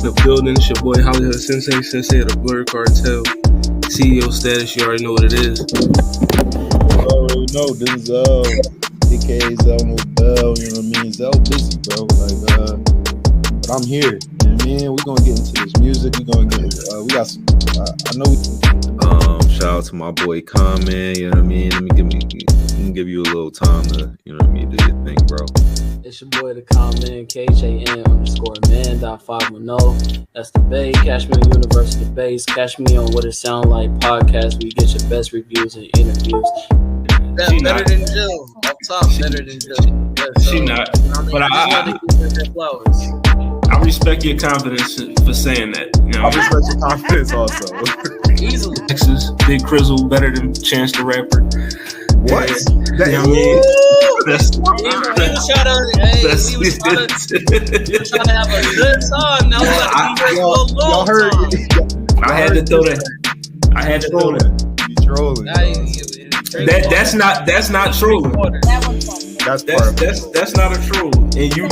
the building. It's your boy Hollywood Sensei of the Blur Cartel. CEO status, you already know what it is. You already know this is aka Zelmo Bell, you know what I mean? Zell busy, bro. But I'm here. You know what I mean? We're gonna get into this music. We're gonna get we got some I know shout out to my boy Common, you know what I mean? Let me give you a little time to, you know what I mean, do your thing, bro. It's your boy the Common, KJN_man.510. That's the Bay. Catch me on University Base. Catch me on What It Sound Like podcast, where you get your best reviews and interviews. Better than Jill. Up top, better than Jill. Yeah, She not. But I respect your confidence for saying that. You know? I respect your confidence also. Easily. Texas, Big Crizzle, better than Chance the Rapper. What? You know what I mean? We was trying to have a good time. Now we got to be here for a long time. I had to throw that. You trolling. That's not trolling. That's not a troll. And you.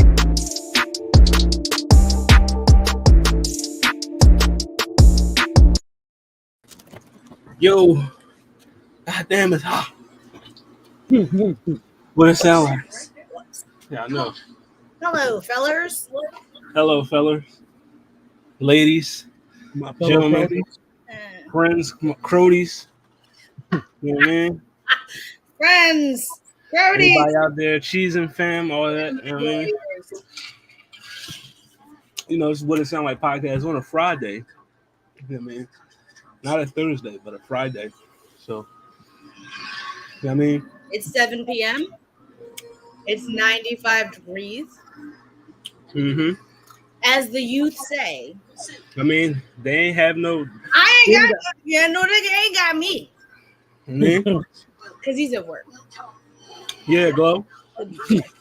Yo, god damn, it's hot. What it sound like? Yeah, I know. Hello, fellers. Hello, fellers, ladies, gentlemen, friends, cronies. You know what I mean? Friends, everybody out there, cheese and fam, all that. You know what I mean? You know, it's What It Sound Like podcast on a Friday. You know what I mean? Not a Thursday, but a Friday. So, you know what I mean? It's 7 p.m. It's 95 degrees. Mm-hmm. As the youth say. I mean, they ain't have no. I ain't got. Yeah, no, they ain't got me. Mm-hmm. Because he's at work. Yeah, Glow.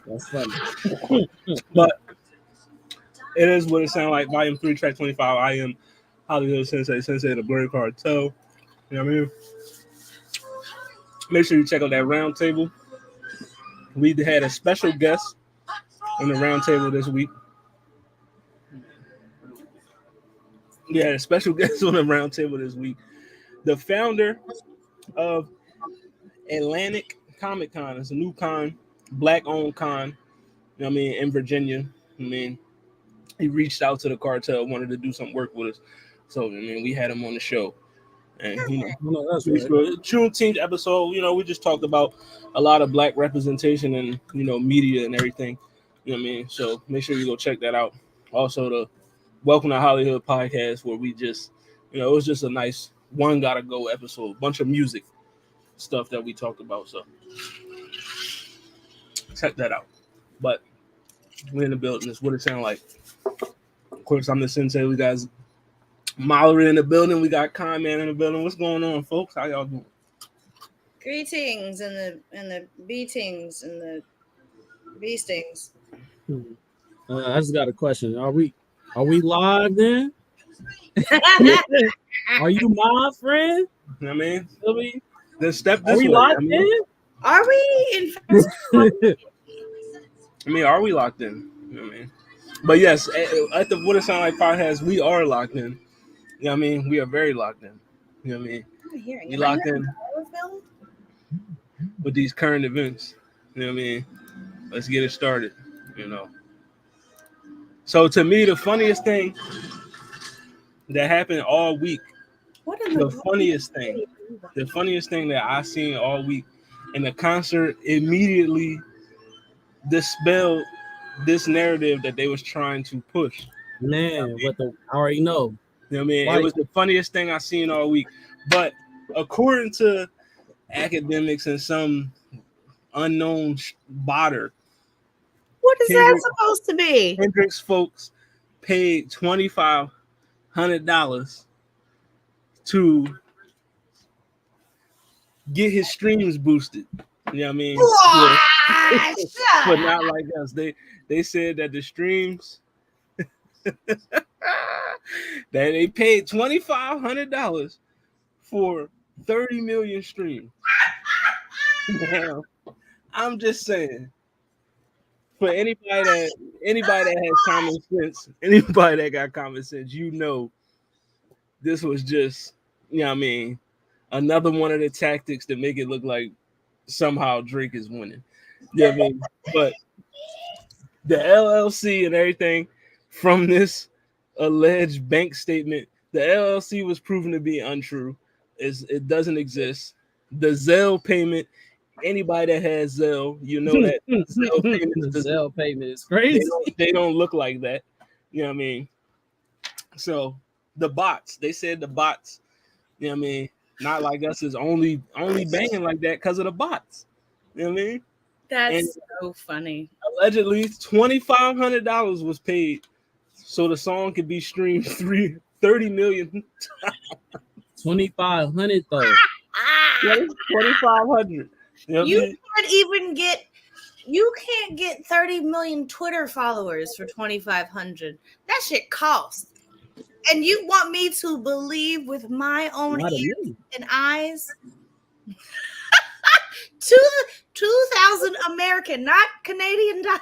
That's funny. But it is What It Sound Like, Volume 3, Track 25. I am Hollywood Sensei of the Blur Cartel. You know what I mean? Make sure you check out that round table. We had a special guest on the round table this week. We had a special guest on the round table this week. The founder of Atlantic Comic Con. It's a new con, black-owned con, you know what I mean, in Virginia. I mean, he reached out to the cartel, wanted to do some work with us. So, I mean, we had him on the show. And, you know, that's right. Juneteenth episode, you know, we just talked about a lot of black representation and, you know, media and everything. You know what I mean? So make sure you go check that out. Also, the Welcome to Hollywood podcast, where we just, you know, it was just a nice one gotta go episode, bunch of music stuff that we talked about. So check that out. But we're in the building. It's What It Sound Like. Of course, I'm the sensei. We got Mallory in the building. We got Con Man in the building. What's going on, folks? How y'all doing? Greetings and the beatings and the beastings. I just got a question. Are we live then? Are you my friend? You know what I mean? Then step this way. Are we locked in? Are we in fact? I mean, are we locked in? You know what I mean? But yes, at the What It Sound Like podcast, we are locked in. You know what I mean? We are very locked in. You know what I mean? We locked in with these current events. You know what I mean? Let's get it started, you know. So to me, the funniest thing that happened all week, the funniest thing that I seen all week, and the concert immediately dispelled this narrative that they was trying to push. Man, I already know. You know what I mean? Right. It was the funniest thing I seen all week. But according to academics and some unknown botter, what is that supposed to be? Kendrick's folks paid $2,500 to get his streams boosted. You know what I mean? But not like us. They said that the streams that they paid $2,500 for 30 million streams. Now, I'm just saying, for anybody that has common sense, anybody that got common sense, this was just, what I mean, another one of the tactics to make it look like somehow Drake is winning. You know what I mean? But the LLC and everything from this alleged bank statement, the LLC was proven to be untrue. It doesn't exist. The Zelle payment, anybody that has Zelle, that Zelle payment The Zelle payment is crazy. they don't look like that. You know what I mean? So the bots, they said the bots, you know what I mean, not like us is only banging like that because of the bots. You know what I mean? That's so funny. Allegedly, $2,500 was paid so the song could be streamed 30 million. 2,500 though. 2,500. You can't get 30 million Twitter followers for 2,500. That shit costs. And you want me to believe with my own ears and eyes? 2,000 American, not Canadian dollars,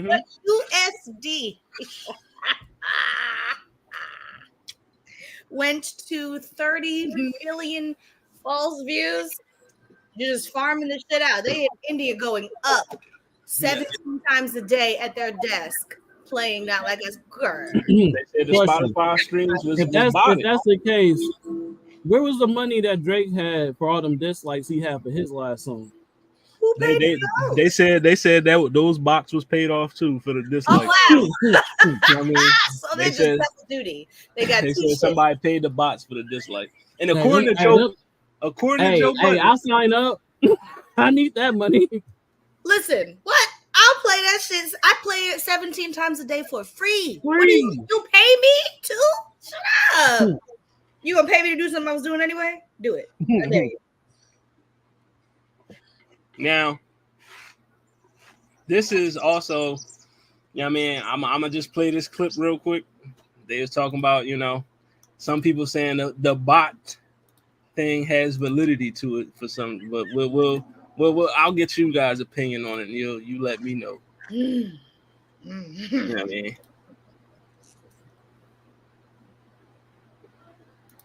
but USD. Went to 30 million false views. You're just farming the shit out. They in India going up 17 times a day at their desk, playing that like a girl. They said the Spotify streams was if that's the case, where was the money that Drake had for all them dislikes he had for his last song? They said that those box was paid off too for the dislikes. Oh wow! I mean, so they just got the duty. They said somebody paid the bots for the dislike. And according to Joe Budden, I'll sign up. I need that money. Listen, what? I'll play that shit. I play it 17 times a day for free. What do you pay me too? Shut up. You gonna pay me to do something I was doing anyway? Do it. I dare you. Now, this is also, I mean, I'm gonna just play this clip real quick. They was talking about, some people saying the bot thing has validity to it for some, but we'll I'll get you guys' opinion on it. And you let me know. You know what I mean?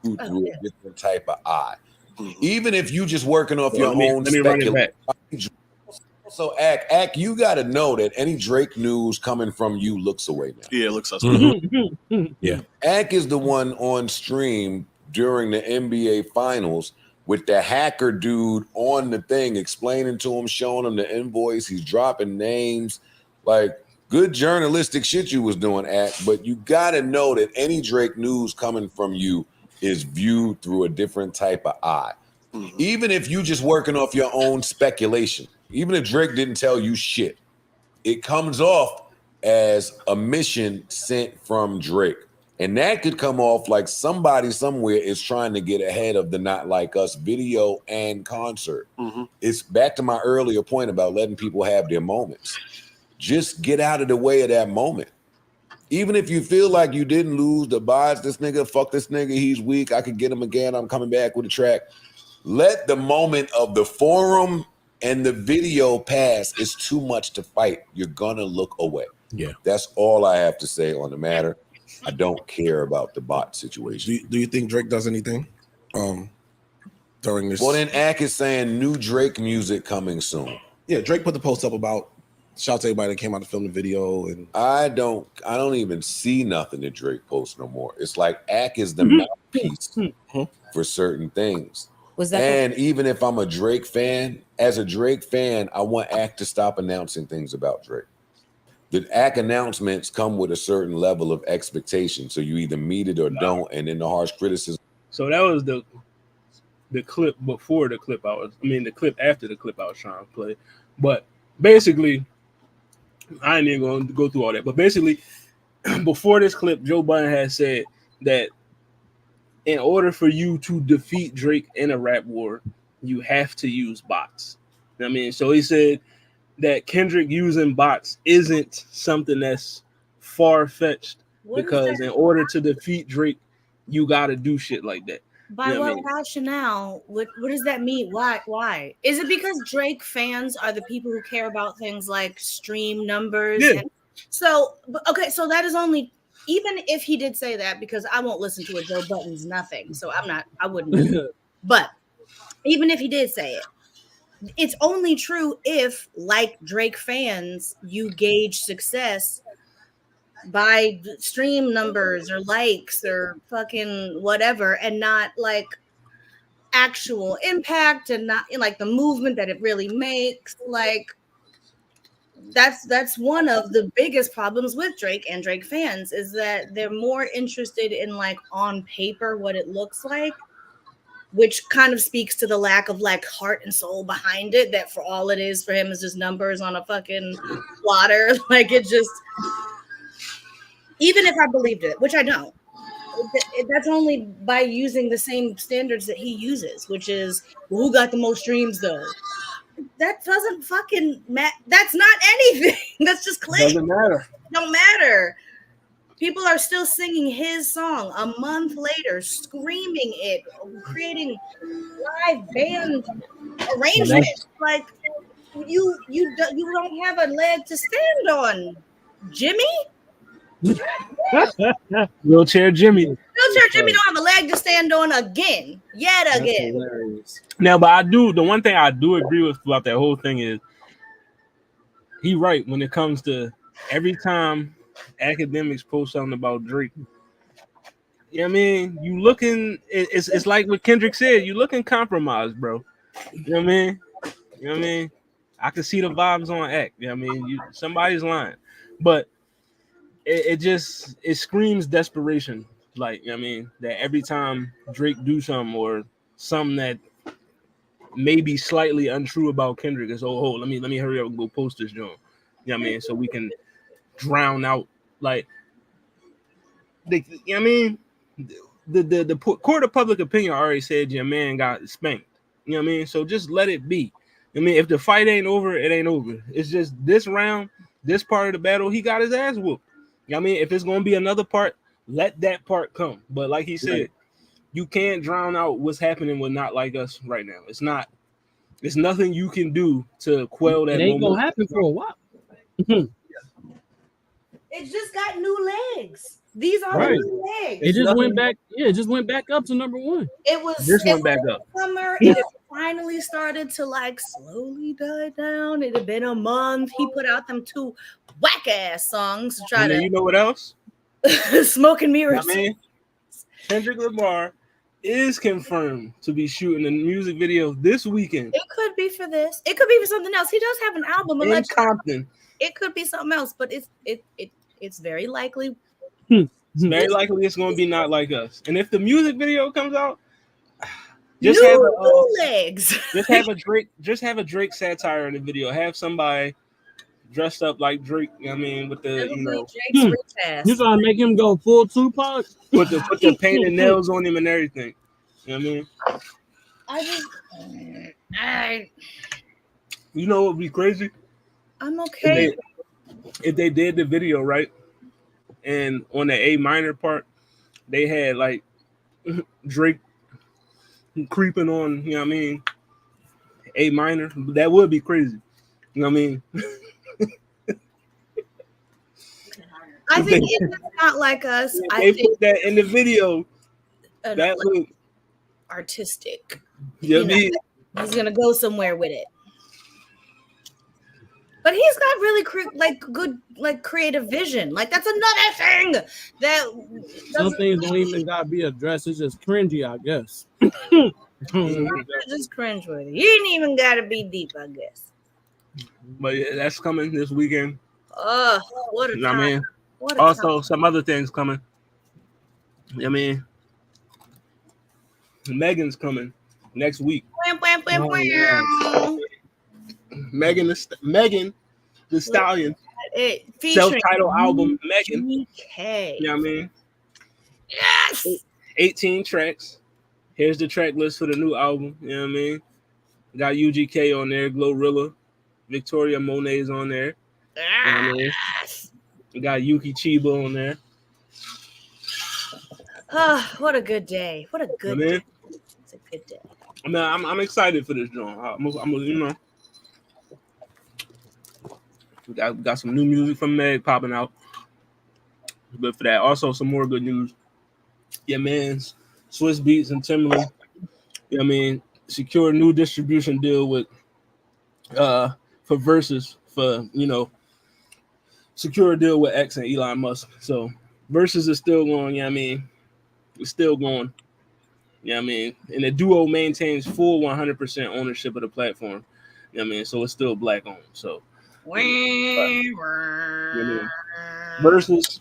Through a different type of eye. Even if you just working off your own let me run it back. So, Ack, you got to know that any Drake news coming from you looks away now. Yeah, it looks suspect. Yeah. Ack is the one on stream during the NBA Finals with the hacker dude on the thing, explaining to him, showing him the invoice. He's dropping names. Like, good journalistic shit you was doing, Ack. But you got to know that any Drake news coming from you is viewed through a different type of eye. Even if you just working off your own speculation, even if Drake didn't tell you shit, it comes off as a mission sent from Drake. And that could come off like somebody somewhere is trying to get ahead of the Not Like Us video and concert. It's back to my earlier point about letting people have their moments. Just get out of the way of that moment. Even if you feel like you didn't lose the buys, this nigga, fuck this nigga, he's weak, I could get him again, I'm coming back with a track. Let the moment of the forum and the video pass. It's too much to fight. You're gonna look away. Yeah. That's all I have to say on the matter. I don't care about the bot situation. Do you think Drake does anything during this? Well, then Ack is saying new Drake music coming soon. Yeah, Drake put the post up about shout out to everybody that came out to film the video, and I don't even see nothing that Drake posts no more. It's like Ack is the mouthpiece for certain things. And even if I'm a Drake fan, as a Drake fan, I want Ack to stop announcing things about Drake. The Ack announcements come with a certain level of expectation, so you either meet it or don't, and then the harsh criticism. So that was the clip before the clip the clip after the clip I was trying to play. But basically, I ain't even going to go through all that. But basically, before this clip, Joe Budden has said that in order for you to defeat Drake in a rap war, you have to use bots. I mean, so he said that Kendrick using bots isn't something that's far-fetched because in order to defeat Drake, you got to do shit like that. By You know what what I mean? rationale? What does that mean? Why? Why? Is it because Drake fans are the people who care about things like stream numbers? Yeah. And so, okay, so that is only, even if he did say that, because I won't listen to a Joe Budden's nothing. So I wouldn't. But even if he did say it, it's only true if, like Drake fans, you gauge success by stream numbers or likes or fucking whatever, and not like actual impact and not like the movement that it really makes. Like that's one of the biggest problems with Drake and Drake fans, is that they're more interested in like on paper what it looks like, which kind of speaks to the lack of like heart and soul behind it, that for all it is for him is just numbers on a fucking plotter. Like it just, even if I believed it, which I don't, that's only by using the same standards that he uses, which is, well, who got the most streams though? That doesn't fucking matter. That's not anything. That's just click. Doesn't matter. It don't matter. People are still singing his song a month later, screaming it, creating live band arrangements. Like you don't have a leg to stand on, Jimmy. Wheelchair Jimmy. Wheelchair Jimmy don't have a leg to stand on again. Yet That's again. hilarious. Now, but the one thing I do agree with about that whole thing is he right when it comes to every time academics post something about Drake. You know what I mean? You looking, it's like what Kendrick said, you looking compromised, bro. You know what I mean? You know what I mean? I can see the vibes on act. You know what I mean? Somebody's lying. But it screams desperation. Like, you know what I mean, that every time Drake do something or something that may be slightly untrue about Kendrick is, oh, let me hurry up and go post this joint. You know what I mean? So we can drown out like you know what I mean? The court of public opinion already said your man got spanked. You know what I mean? So just let it be. I mean, if the fight ain't over, it ain't over. It's just this round, this part of the battle, he got his ass whooped. You know what I mean? If it's gonna be another part, let that part come. But like he said, you can't drown out what's happening with Not Like Us right now. It's nothing you can do to quell that. It ain't moment. gonna happen for a while. It just got new legs. These are Right. the new legs. It just went back. Yeah, it just went back up to number one. It was This went back up. Summer. It finally started to like slowly die down. It had been a month. He put out them two whack ass songs to try And then to you know what else? smoke and mirrors. I mean, Kendrick Lamar is confirmed to be shooting a music video this weekend It could be for this. It could be for something else. He does have an album. in Allegedly. Compton. It could be something else, but it's very likely. It's very likely it's going to be Not Like Us. And if the music video comes out, just new legs. just have a Drake satire in the video. Have somebody dressed up like Drake. You know what I mean, with the Drake's rich ass. You trying to make him go full Tupac? put the painted nails on him and everything. You know what I mean? You know what would be crazy? I'm okay. If they did the video right, and on the A minor part, they had like Drake creeping on, you know what I mean, A minor, that would be crazy. You know what I mean? I think it's Not Like Us. They put that in the video. That would artistic. You know, he's gonna go somewhere with it. But he's got really good creative vision. Like that's another thing that some things don't even gotta be addressed. It's just cringy, I guess. It's just cringeworthy. You ain't even gotta be deep, I guess. But yeah, that's coming this weekend. Oh, what a You know time! what I mean? What a Also, time. some other things coming. I mean, Megan's coming next week. Megan the Stallion, self-titled album, Megan. Okay. You know what I mean? Yes. 18 tracks. Here's the track list for the new album. You know what I mean? Got UGK on there, Glorilla, Victoria Monet's on there. You know what I mean? We got Yuki Chiba on there. Oh, what a good day. What a good day. It's a good day. I mean, I'm excited for this joint. You know, we got some new music from Meg popping out. But for that, also some more good news. Yeah, man, Swiss Beats and Timberland. You know what I mean, secure a new distribution deal with for Versus for secure a deal with X and Elon Musk. So Versus is still going. You know what I mean, it's still going. You know what I mean, and the duo maintains full 100% ownership of the platform. You know what I mean, so it's still black owned. So you know, Versus.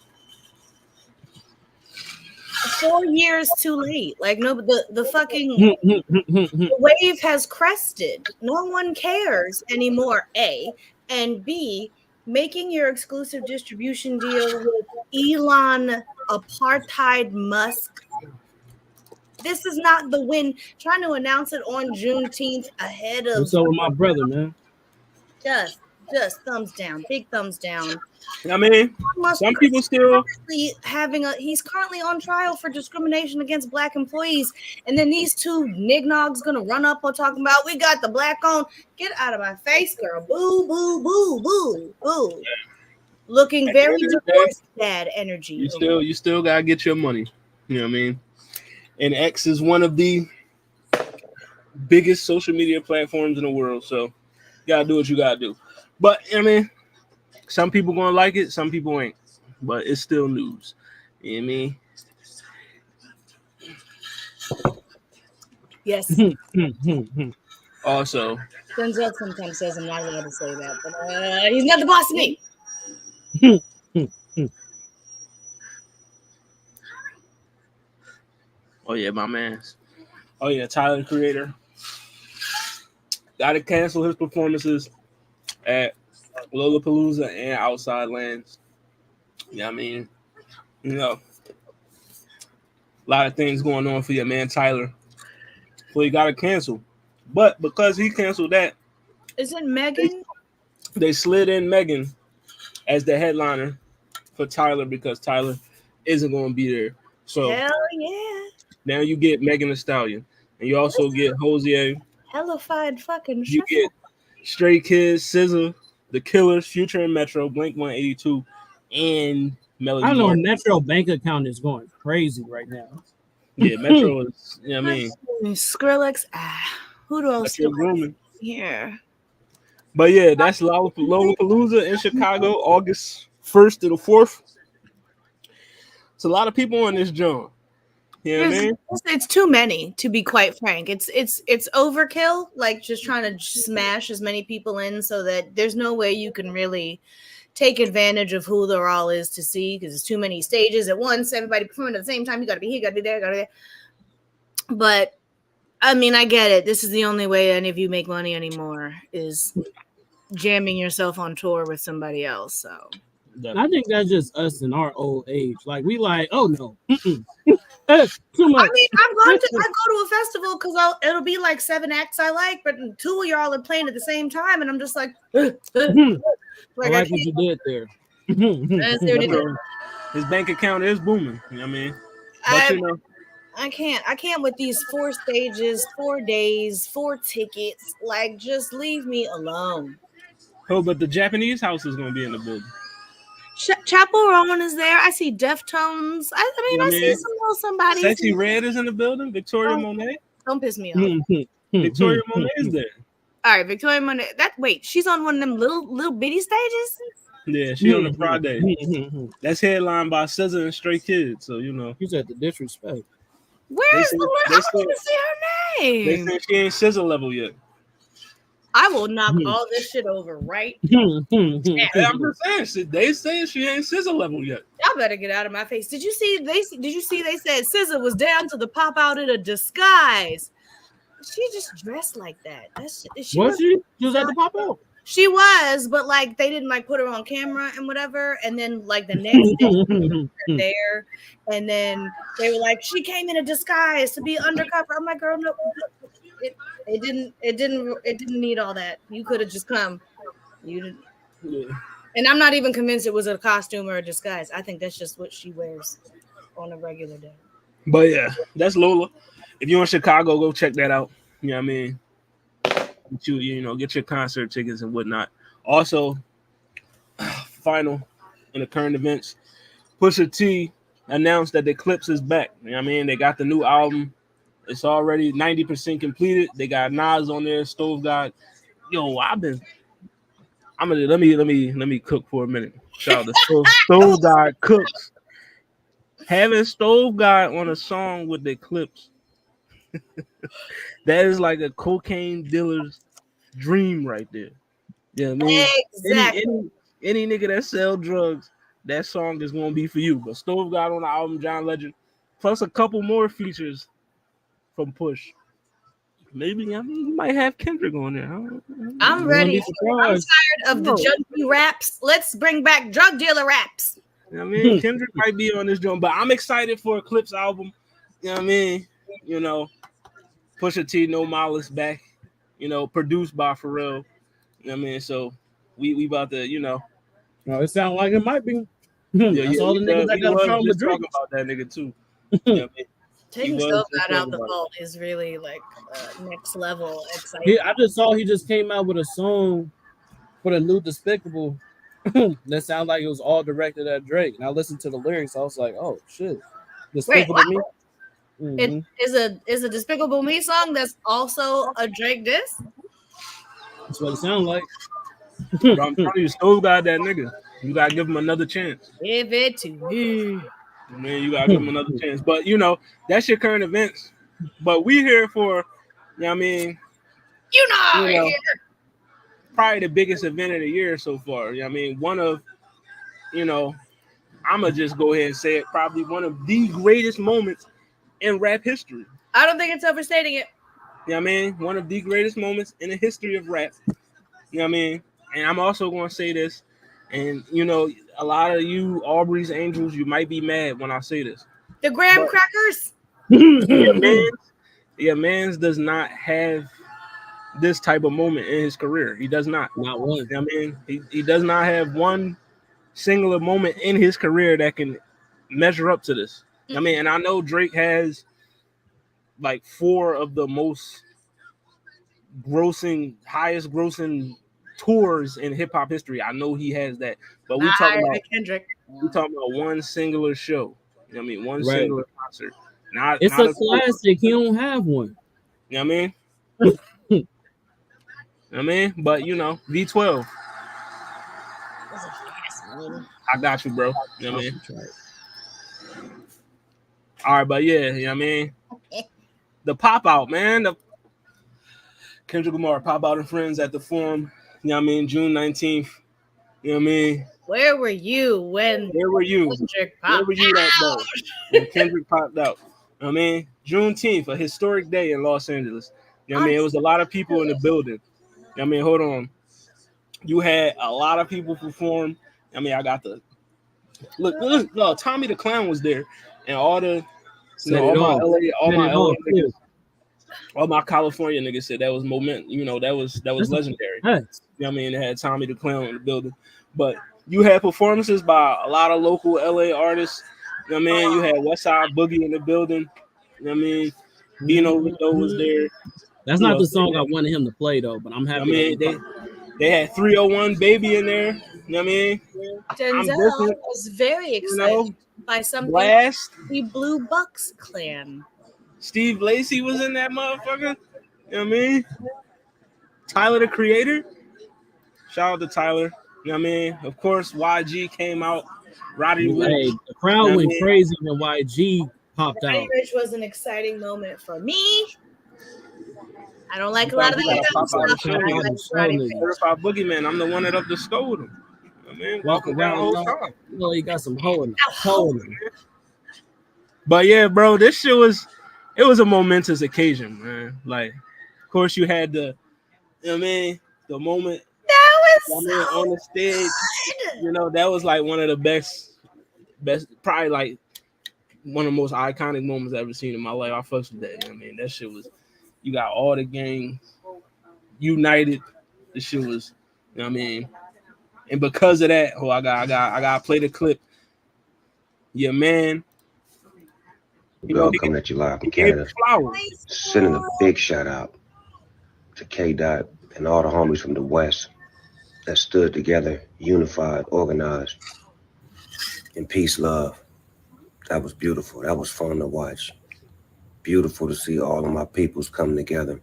4 years too late. Like no, the fucking the wave has crested. No one cares anymore. A and B, making your exclusive distribution deal with Elon apartheid Musk. This is not the win. Trying to announce it on Juneteenth ahead of. What's up with my brother, man? Just thumbs down, big thumbs down. I mean, some people still he's currently on trial for discrimination against black employees, and then these two nignogs gonna run up on talking about we got the black on. Get out of my face, girl! Boo, boo, boo, boo, boo. Looking very divorced dad energy. You still gotta get your money. You know what I mean? And X is one of the biggest social media platforms in the world, so you gotta do what you gotta do. But I mean, some people gonna like it, some people ain't. But it's still news. You know what I mean? Yes. Also, Denzel sometimes says I'm not allowed to say that, but he's not the boss of me. oh yeah, my man's. Oh yeah, Tyler the Creator got to cancel his performances at Lollapalooza and Outside Lands. You know what I mean? You know, a lot of things going on for your man Tyler. So he got to cancel. But because he canceled that, isn't Megan? They slid in Megan as the headliner for Tyler because Tyler isn't going to be there. So hell yeah! Now you get Megan Thee Stallion, and you also get Hosier. Hellified fucking. You get Stray Kids, SZA, The Killers, Future and Metro, Blink 182, and Melody. I know Martin. Metro bank account is going crazy right now. Yeah, Metro is. You know what I mean? Skrillex. Who else? Here. But yeah, that's Lollapalooza in Chicago, August 1st to the 4th. It's a lot of people on this joint. You know what I mean? It's too many, to be quite frank. It's overkill, like just trying to smash as many people in so that there's no way you can really take advantage of who there all is to see because there's too many stages at once. Everybody performing at the same time. You got to be here, got to be there, got to be there. But I mean, I get it. This is the only way any of you make money anymore is jamming yourself on tour with somebody else. So I think that's just us in our old age. Like we like, oh no. Too much. I mean, I go to a festival because it'll be like 7 acts I like, but 2 of y'all are playing at the same time, and I'm just like, like I like what you did there. His bank account is booming. You know what I mean? But I can't with these 4 stages, 4 days, 4 tickets. Like, just leave me alone. Oh, but the Japanese house is going to be in the building. Chapel Roan is there. I see Deftones. I see somebody. Sexy Red is in the building. Victoria Monet. Don't piss me off. Victoria Monet is there. All right, Victoria Monet. She's on one of them little bitty stages. Yeah, she on the Friday. That's headlined by SZA and Stray Kids. So you know, she's at the disrespect. Where's the one? I want to see her name. They say she ain't SZA level yet. I will knock all this shit over right now. I'm just saying, they say she ain't SZA level yet. Y'all better get out of my face. Did you see? They said SZA was down to the pop out in a disguise. She just dressed like that. She was at the pop out. She was, but like they didn't like put her on camera and whatever. And then like the next day there, and then they were like, she came in a disguise to be undercover. I'm like, girl, no. It didn't need all that. You could have just come. You didn't. Yeah. And I'm not even convinced it was a costume or a disguise. I think that's just what she wears on a regular day. But yeah, that's Lola. if you're in Chicago, go check that out. You know what I mean? Get your concert tickets and whatnot. Also, final in the current events, Pusha T announced that the Clips is back. You know what I mean? They got the new album. It's already 90% completed. They got Nas on there, Stove God. Yo, let me cook for a minute. Shout out to Stove God cooks. Having Stove God on a song with the Clips, that is like a cocaine dealer's dream right there. You know what I mean? Exactly. Any nigga that sell drugs, that song is gonna be for you. But Stove got on the album John Legend, plus a couple more features from Push. Maybe you might have Kendrick on there. I'm ready. I'm tired of the junkie raps. Let's bring back drug dealer raps. You know what I mean? Kendrick might be on this joint, but I'm excited for a Clips album. You know what I mean? Pusha T, No Malice back. Produced by Pharrell. You know what I mean? So we about to, No, it sounds like it might be. Yeah, That's all the niggas that got a problem with Drake. Talking about that nigga too. You know what I mean? Taking Stove God out the vault is really like next level exciting. I just saw he just came out with a song for the new Despicable that sounded like it was all directed at Drake. And I listened to the lyrics, I was like, oh shit. Despicable Me? Mm-hmm. It is a Despicable Me song that's also a Drake diss? That's what it sounds like. Bro, I'm telling you, Stove got that nigga. You gotta give him another chance. Give it to me. Man, you gotta give him another chance. But that's your current events. But we here for, I mean, probably the biggest event of the year so far. I mean, one of, I'ma just go ahead and say it, probably one of the greatest moments in rap history. I don't think it's overstating it. I mean, one of the greatest moments in the history of rap. You know what I mean? And I'm also going to say this, and a lot of you Aubrey's Angels, you might be mad when I say this. The graham crackers. Your man's does not have this type of moment in his career. He does not. Not one. You know what I mean, he does not have one singular moment in his career that can measure up to this. I mean, and I know Drake has like 4 of the most highest grossing tours in hip hop history. I know he has that, but we talking about Kendrick. We talking about one singular show. You know what I mean? One singular concert. It's a classic. He don't have one. You know what I mean? But V12. I got you, bro. You know what I mean? All right, but yeah, you know what I mean? The pop out, man. The Kendrick Lamar pop out and friends at the Forum. You know what I mean? June 19th. You know what I mean? Where were you when Kendrick popped Where were you that day when Kendrick popped out? You know what I mean? Juneteenth, a historic day in Los Angeles. You know what I mean? It was a lot of people in the building. You know what I mean? Hold on. You had a lot of people perform. I mean, I got the look. No, Tommy the Clown was there, and all the niggas, all my California niggas said that was moment. That was legendary. You know what I mean? They had Tommy the Clown in the building, but you had performances by a lot of local LA artists. You know what I mean? You had Westside Boogie in the building. You know what I mean? Bino Rico was there. That's not the song I wanted him to play though, but I'm happy. They had 301 Baby in there. You know what I mean? Denzel was very excited by something. Blast. The Blue Bucks Clan. Steve Lacy was in that motherfucker. You know what I mean? Tyler the Creator. Shout out to Tyler. You know what I mean? Of course, YG came out. Roddy Ricch. The crowd went crazy when YG popped out. Roddy Ricch was an exciting moment for me. I don't like a lot of the Certified Boogeyman. I'm the one that up the skull with him. I mean, walk around the whole time. He got some hole in him. But yeah, bro, this shit was a momentous occasion, man. Like, of course, you had the moment that was on the stage. Good. That was like one of the best, probably like one of the most iconic moments I've ever seen in my life. I fucks with that. I mean, that shit was. You got all the gangs united. This shit was, you know what I mean? And because of that, I got to play the clip. Your man Dog coming at you live from Gave Canada. flowers. Sending a big shout out to K Dot and all the homies from the West that stood together, unified, organized, in peace, love. That was beautiful. That was fun to watch. Beautiful to see all of my peoples come together.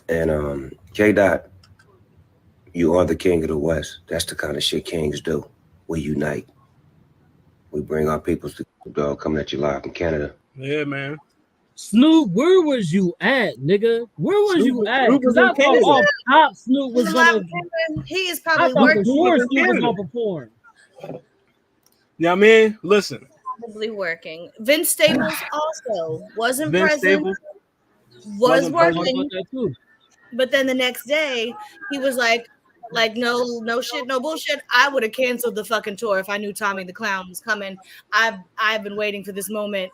And K Dot, you are the king of the West. That's the kind of shit kings do. We unite. We bring our peoples together. Dog coming at you live from Canada. Yeah, man. Snoop, where was you at, nigga? Where was Snoop- you at? Snoop Because was in I thought Canada. off top Snoop was He's gonna. alive, he is I probably thought working. before Snoop was in Snoop was Canada. gonna perform. You know what I mean? Listen, Probably working. Vince Staples also wasn't Vince present. Staples Was wasn't present. Thought working, about that too. but then the next day he was like no shit, no bullshit. I would have canceled the fucking tour if I knew Tommy the Clown was coming. I've been waiting for this moment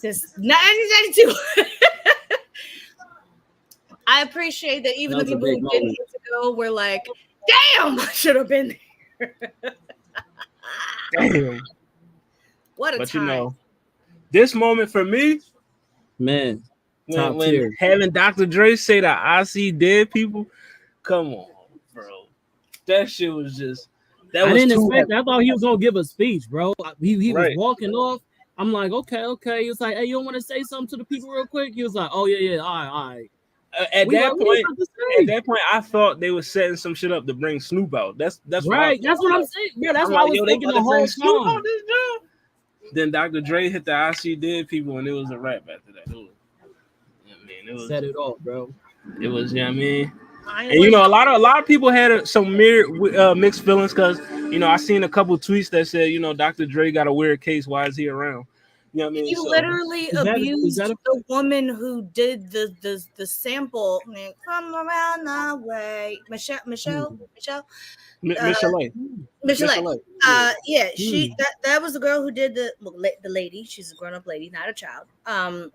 since 1992. I appreciate that even the That was a people who big didn't moment. get to go were like, damn, I should have been there. Damn. What a But time. you know, this moment for me, Man, top when tier. having Dr. Dre say that I see dead people, come on, bro. That shit was just that I was didn't too expect that. I thought he was gonna give a speech, bro. He was Right. walking off. I'm like, okay. He was like, hey, you don't want to say something to the people real quick? He was like, oh yeah, all right. At We that like, what you point, about to say? at that point, I thought they were setting some shit up to bring Snoop out. That's Right. That's what I'm saying. Yeah, that's what I was thinking the whole Snoop time. out this job. Then Dr. Dre hit the I See Dead People, and it was a rap after that. It was, it was Set it off, bro. It was, you know what I mean? And you know, a lot of people had some mixed feelings because you know I seen a couple tweets that said, you know, Dr. Dre got a weird case. Why is he around? You know what I mean? He literally abused the woman who did the sample. Man, come around the way, Michelle. Michelle. Yeah, she that was the girl who did the lady. She's a grown up lady, not a child.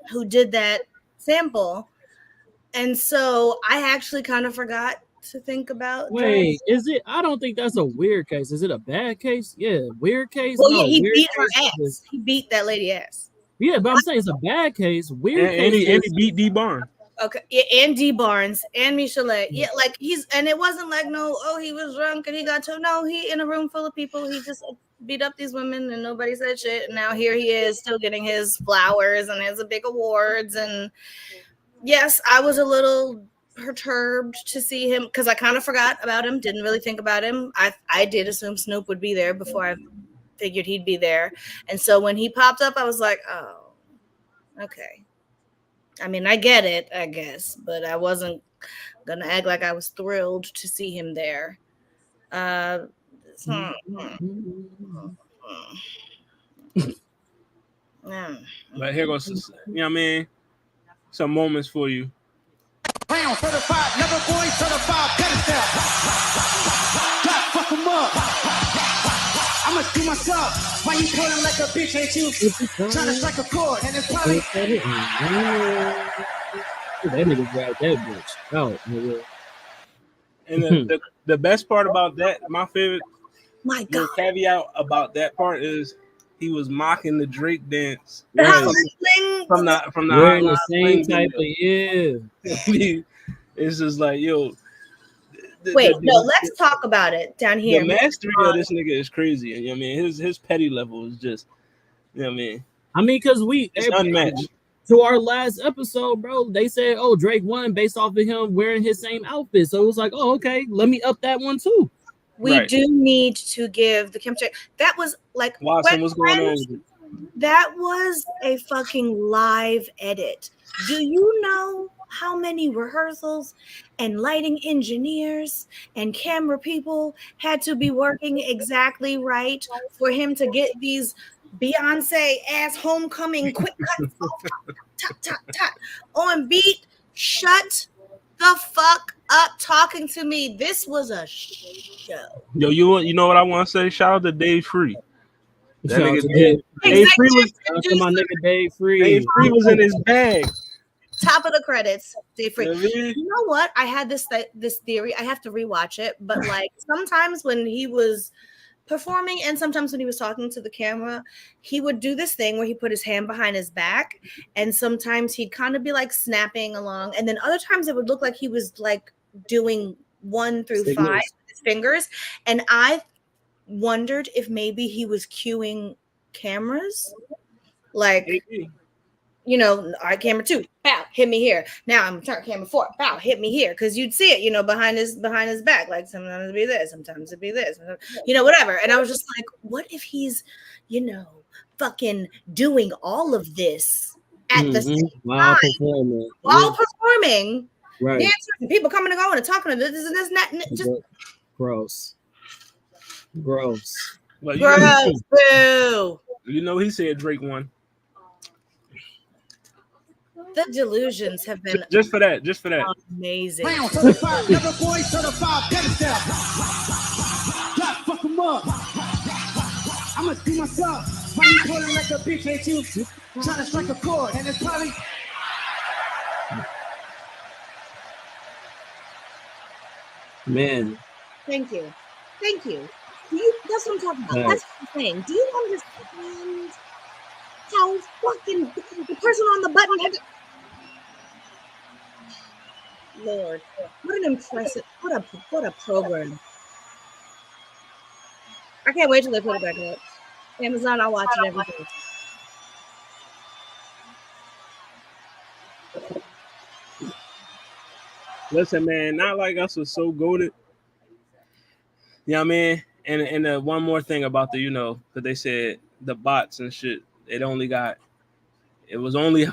Who did that sample, and so I actually kind of forgot to think about. Wait, is it? I don't think that's a weird case. Is it a bad case? Yeah, weird case. Well, no, yeah, he weird beat her case ass. is- He beat that lady ass. Yeah, but I'm saying it's a bad case. Weird And case. he beat D Barnes. Okay, yeah, and D Barnes and Michelet. Yeah, like and it wasn't like he was drunk and he got to he in a room full of people. He just beat up these women and nobody said shit. And now here he is still getting his flowers and his big awards. And yes, I was a little perturbed to see him because I kind of forgot about him. Didn't really think about him. I did assume Snoop would be there before I figured he'd be there. And so when he popped up, I was like, oh, okay. I mean, I get it, I guess, but I wasn't gonna act like I was thrilled to see him there. But here goes, you know what I mean? Some moments for you. Round certified, never boy certified, pedestal. God, fuck him up. I'ma do myself. Why you pulling like a bitch, ain't you? Trying to strike a chord, and it's probably. That nigga grabbed that bitch out, nigga. And the best part about that, my favorite God. caveat about that part is he was mocking the Drake dance. Right. From the Wearing the Hotline same type video. of It's just like, yo. Let's talk about it down here. The mastery of this nigga is crazy. You know what I mean? His petty level is just, you know what I mean? I mean, because it's unmatched. To our last episode, bro, they said, oh, Drake won based off of him wearing his same outfit. So it was like, oh, okay, let me up that one too. We do need to give the chemistry. That was like Watson, what's going on with it? That was a fucking live edit. Do you know how many rehearsals and lighting engineers and camera people had to be working exactly right for him to get these Beyonce ass homecoming quick cuts on beat? Shut the fuck up talking to me. This was a show. Yo, you know what I want to say? Shout out to Dave Free. That Shout out nigga to Dave Free was my nigga Dave Free. Dave Free was in his bag. Top of the credits, Dave Free. You know what? I had this theory. I have to rewatch it, but like sometimes when he was performing, and sometimes when he was talking to the camera, he would do this thing where he put his hand behind his back, and sometimes he'd kind of be like snapping along, and then other times it would look like he was like doing 1 through 5 with his fingers, and I wondered if maybe he was cueing cameras, like, you know, all right, camera 2, bow, hit me here. Now I'm turn camera 4, bow, hit me here, because you'd see it, you know, behind his back. Like sometimes it'd be this, sometimes it'd be this, you know, whatever. And I was just like, what if he's, you know, fucking doing all of this at the same time while performing, right? Dancers and people coming and going and talking to this and this and that. Just gross. Well, gross. Boo. You know, he said Drake won. The delusions have been just for that. Amazing. Pound certified, never boy certified, pedestal. God, fuck 'em up. I'ma do myself. Why you pulling like a bitch, ain't you? Trying to strike a chord, and it's probably. Man. Thank you. That's what I'm talking about. That's what I'm saying. Do you understand how fucking the person on the button had to... Lord, what an impressive, what a program. I can't wait till they put it back up. Amazon, I'll watch it every day. Listen, man, Not Like Us was so goated. You know what I mean? And one more thing about the, you know, because they said the bots and shit, it was only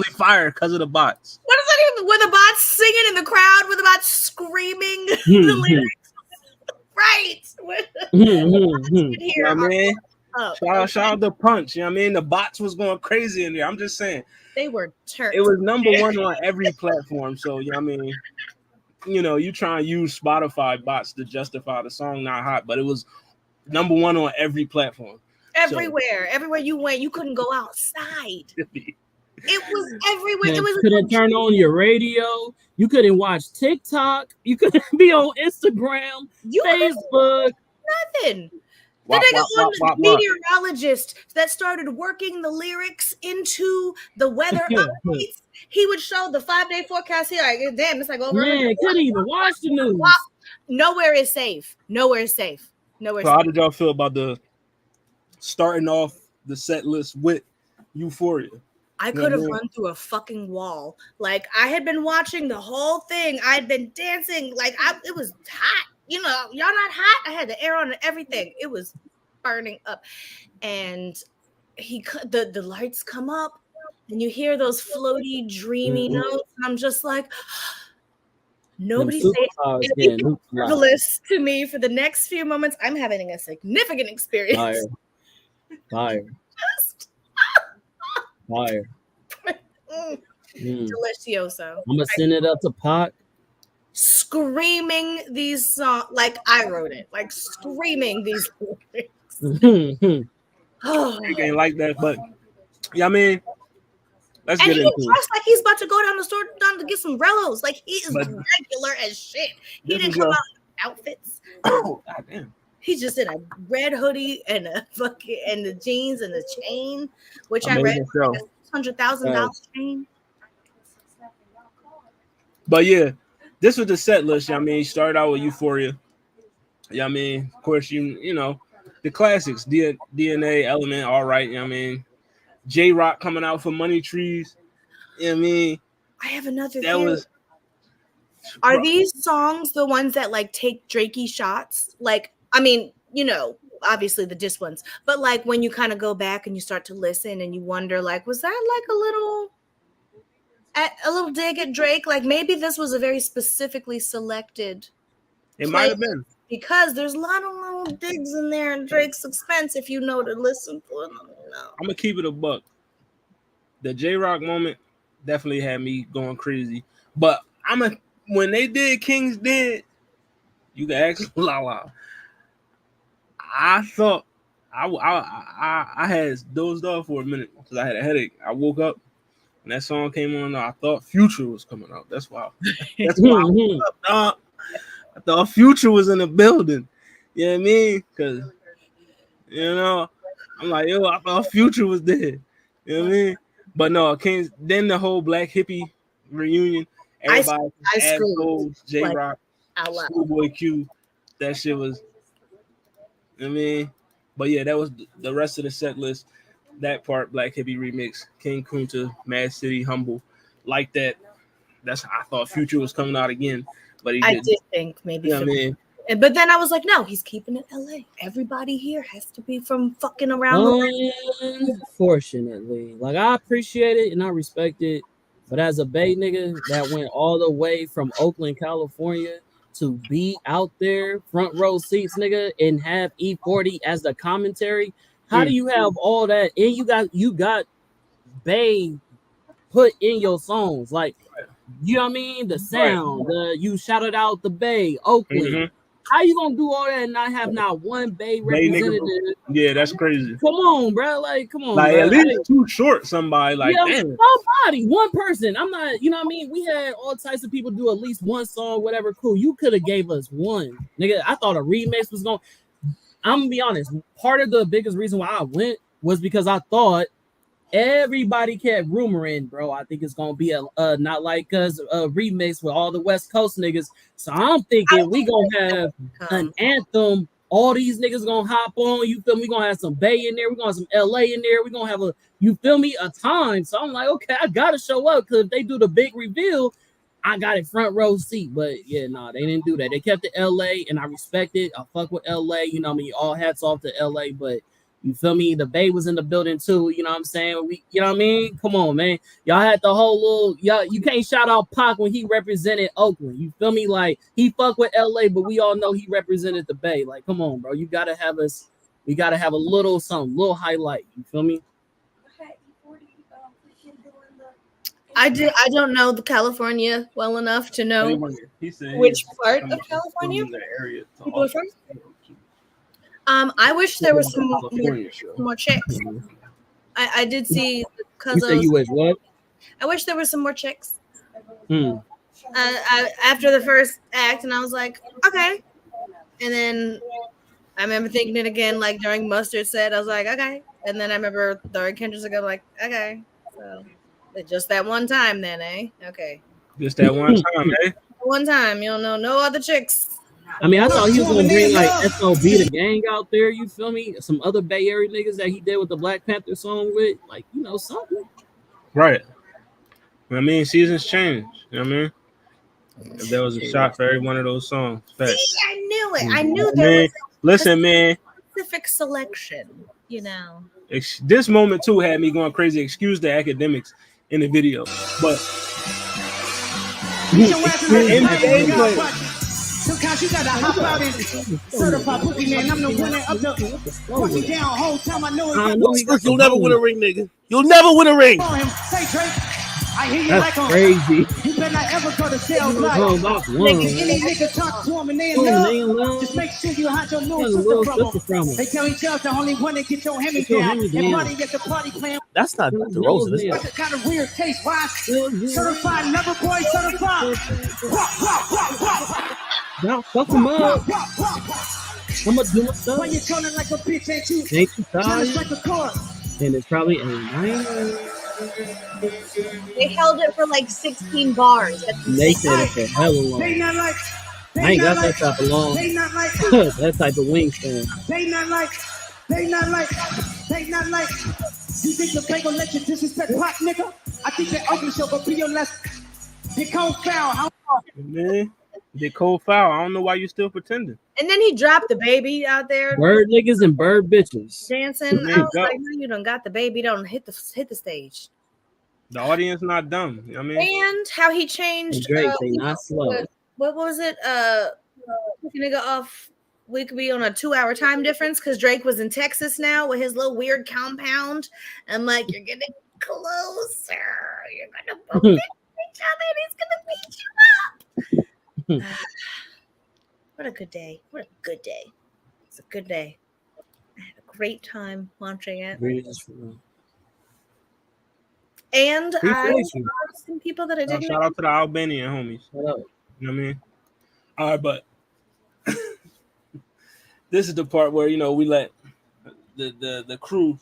fire because of the bots. What is that even? Were the bots singing in the crowd? Were the bots screaming the lyrics? Right. You know what I mean? Shout out the Punch. You know what I mean? The bots was going crazy in there. I'm just saying. They were turned. It was number 1 on every platform. So, you know what I mean? You know, you try and use Spotify bots to justify the song not hot, but it was number 1 on every platform. Everywhere you went, you couldn't go outside. It was everywhere. You couldn't turn on your radio. You couldn't watch TikTok. You couldn't be on Instagram, Facebook. Nothing. The nigga on the meteorologist that started working the lyrics into the weather updates. He would show the 5-day forecast. He like, damn, it's like over. Man, couldn't even watch the news. Nowhere is safe. So how did y'all feel about the starting off the set list with Euphoria? I could have run through a fucking wall. Like, I had been watching the whole thing. I'd been dancing. Like, it was hot. You know, y'all not hot. I had the air on and everything. It was burning up. And the lights come up and you hear those floaty, dreamy notes. And I'm just like, nobody say anything marvelous to me for the next few moments. I'm having a significant experience. Fire. Delicioso. I'm gonna send it up to Pac. Screaming these songs, like I wrote it, like screaming these lyrics. It ain't like that, but yeah, I mean, let's get into it. Dressed like he's about to go down the store to get some Rellos. Like he is regular as shit. He didn't come out in outfits. Oh, goddamn. He's just in a red hoodie and a fucking and the jeans and the chain, which I read was like a $600,000 chain. But yeah, this was the set list. I mean, started out with Euphoria. Yeah, I mean, of course, you know the classics, DNA, Element, all right. I mean, J-Rock coming out for Money Trees. I mean, I have another theory. Are these songs the ones that like take Drakey shots? Like, I mean, you know, obviously the diss ones, but like when you kind of go back and you start to listen and you wonder, like, was that like a little dig at Drake? Like maybe this was a very specifically selected. It might have been, because there's a lot of little digs in there in Drake's expense if you know to listen for them. I'm gonna keep it a buck. The J-Rock moment definitely had me going crazy, but when they did King's Dead, you can ask Lala. I thought I had dozed off for a minute because I had a headache. I woke up and that song came on. I thought Future was coming out. That's why I woke up, dog. I thought Future was in the building. You know what I mean? Because You know, I'm like, yo, I thought Future was dead. You know what I mean? But no, Kings. Then the whole Black Hippie reunion. Everybody, I Ab screamed, Soul, J like, Rock, out loud. Schoolboy Q. That shit was. I mean, but yeah, that was the rest of the set list. That part, Black Hippie remix, King Kunta, Mad City, Humble, like that. That's I thought Future was coming out again, but he I didn't. did think maybe. You know what I mean? But then I was like, no, he's keeping it LA. Everybody here has to be from fucking around the world. Unfortunately, like I appreciate it and I respect it, but as a Bay nigga that went all the way from Oakland, California to be out there front row seats, nigga, and have E40 as the commentary, how do you have all that and you got Bay put in your songs? Like, you know what I mean? The sound, you shouted out the Bay, Oakland. Mhm. How you gonna do all that and not have not one Bay Bay nigga, representative? yeah, that's crazy. Come on, bro. Like, come on, Like bro. at least Too Short, somebody like yeah, damn. somebody, one person. I'm not, you know what I mean? We had all types of people do at least one song, whatever. Cool. You could have gave us one, nigga. I thought a remix was going. I'm gonna be honest. Part of the biggest reason why I went was because I thought everybody kept rumoring, bro. I think it's gonna be a not like us a remix with all the West Coast niggas. So I'm thinking we gonna have an anthem. All these niggas gonna hop on. You feel me? We gonna have some Bay in there. We gonna have some LA in there. We gonna have you feel me, a time. So I'm like, okay, I gotta show up because if they do the big reveal, I got it front row seat. But yeah, nah, they didn't do that. They kept it LA, and I respect it. I fuck with LA. You know what I mean? All hats off to LA, but you feel me? The Bay was in the building too. You know what I'm saying? You know what I mean? Come on, man. Y'all had the whole little, y'all. You can't shout out Pac when he represented Oakland. You feel me? Like he fuck with LA, but we all know he represented the Bay. Like, come on, bro. You gotta have us. We gotta have a little something, little highlight. You feel me? I don't know the California well enough to know which part of California people are from. I wish there was some more chicks. I did see because you wish what? I wish there was some more chicks. After the first act, and I was like, okay. And then I remember thinking it again, like during Mustard said, I was like, okay. And then I remember during Kendrick's ago, like, okay. So just that one time, then, eh? Okay. Just that one time, eh? One time, you don't know no other chicks. I mean, I thought he was gonna bring like SOB the gang out there. You feel me? Some other Bay Area niggas that he did with the Black Panther song with, like, you know, something. Right. I mean, seasons change. You know what I mean? If there was a shot for every one of those songs. Fact. See, I knew it. I knew there was a specific selection. You know. This moment too had me going crazy. Excuse the academics in the video, but NBA players. Sometimes you gotta hop out and certify pussy man. I'm the winner of the fucking down whole time. I know it. You'll never win a ring, nigga. You'll never win a ring. Say Drake, I hear you That's like crazy. You better not ever go to sales like any nigga talk to him and they in love. Just make sure you hide your little sister from them. They tell each other the only one that get your hand down. And money at the party playing. That's not Dr. Rosa. That's a kind of weird taste. Why? Certified lover boy, certified. Now fuck him up. I'm gonna do my stuff. Why you turning like a bitch, ain't you? Ain't you tired? Like a car. And it's probably a 9. They held it for like 16 bars. They said it for hella long. They not like. I ain't got that type of long. They not like. That type of wingspan. They not like. They not like. They not like. You think the bank gon' let you disrespect Pac, nigga? I think that open show gon' be your last. They cold foul. Man. They cold foul. I don't know why you still pretending. And then he dropped the baby out there. Bird niggas and bird bitches. Dancing. I was like, no, you done got the baby. Don't hit the stage. The audience not dumb. You know what I mean? And how he changed. Drake, they not slow. What was it? Nigga off. We could be on a 2-hour time difference because Drake was in Texas now with his little weird compound. I'm like, you're getting closer. You're gonna bump into each other and he's gonna beat you up. What a good day. What a good day. It's a good day. I had a great time watching it. And I saw some people that I didn't shout out to the Albanian homies. Shut up. You know what I mean? All right, but this is the part where, you know, we let the crew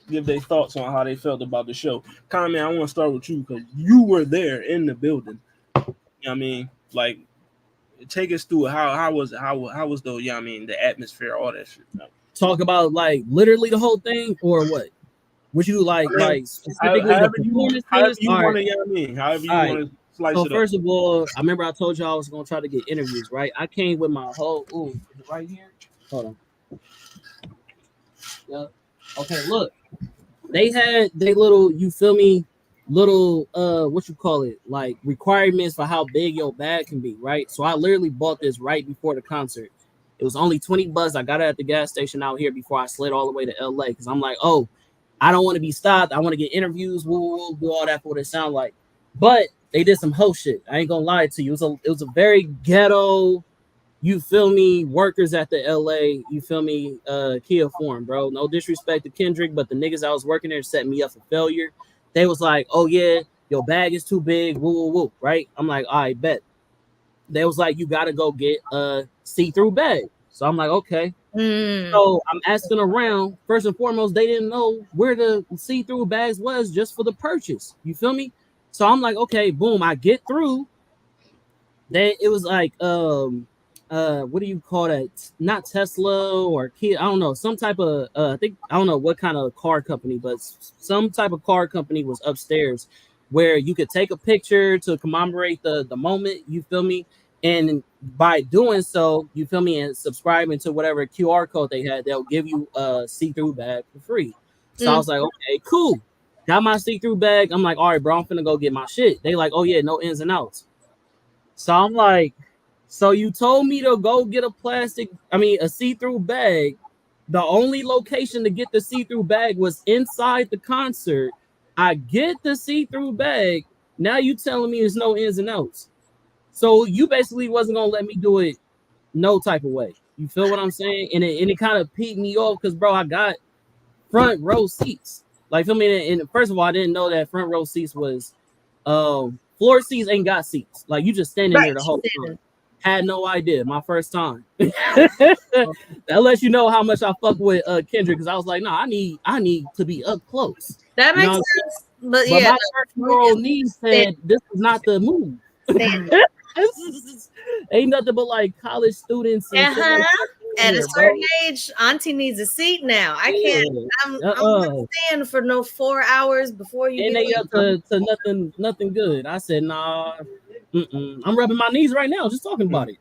give their thoughts on how they felt about the show. Comment, I want to start with you because you were there in the building. You know what I mean? Like, take us through it. How was the you know what I mean, the atmosphere, all that shit. You know? Talk about like literally the whole thing or what? Would you like specifically the performances? However you All want right. to, you know what I mean? However you All right. want to slice So it up. first of all, I remember I told you I was gonna try to get interviews, right? I came with my whole is it right here. Hold on. Yeah. Okay, look. They had they little, you feel me, little what you call it, like requirements for how big your bag can be, right? So I literally bought this right before the concert. It was only 20 bucks. I got it at the gas station out here before I slid all the way to LA because I'm like, oh, I don't want to be stopped. I want to get interviews. We'll do all that for what it sound like. But they did some hoe shit. I ain't gonna lie to you. It was a very ghetto, you feel me, workers at the LA, you feel me, Kia Forum, bro. No disrespect to Kendrick, but the niggas I was working there set me up for failure. They was like, oh yeah, your bag is too big, woo, right? I'm like, all right, bet. They was like, you gotta go get a see-through bag. So I'm like, okay. So I'm asking around. First and foremost, they didn't know where the see-through bags was just for the purchase. You feel me? So I'm like, okay, boom, I get through. Then it was like, what do you call that? Not Tesla or Kia, I don't know, some type of I think I don't know what kind of car company, but some type of car company was upstairs where you could take a picture to commemorate the moment, you feel me? And by doing so, you feel me, and subscribing to whatever QR code they had, they'll give you a see-through bag for free. So I was like, okay, cool. Got my see-through bag. I'm like, all right, bro, I'm finna go get my shit. They like, oh yeah, no ins and outs. So I'm like, so you told me to go get a see-through bag. The only location to get the see-through bag was inside the concert. I get the see-through bag. Now you telling me there's no ins and outs. So you basically wasn't gonna let me do it no type of way. You feel what I'm saying? And it kind of peed me off because, bro, I got front row seats. Like, feel me? And first of all, I didn't know that front row seats was floor seats ain't got seats. Like, you just standing there the whole time. Had no idea. My first time. That lets you know how much I fuck with Kendrick, because I was like, no, I need to be up close. That makes sense. But yeah, my 13-year-old niece said this was not the move. Ain't nothing but like college students. And at a certain age, Auntie needs a seat now. I can't. I'm not staying for no 4 hours before you. And they up to nothing good. I said, nah. I'm rubbing my knees right now just talking about it.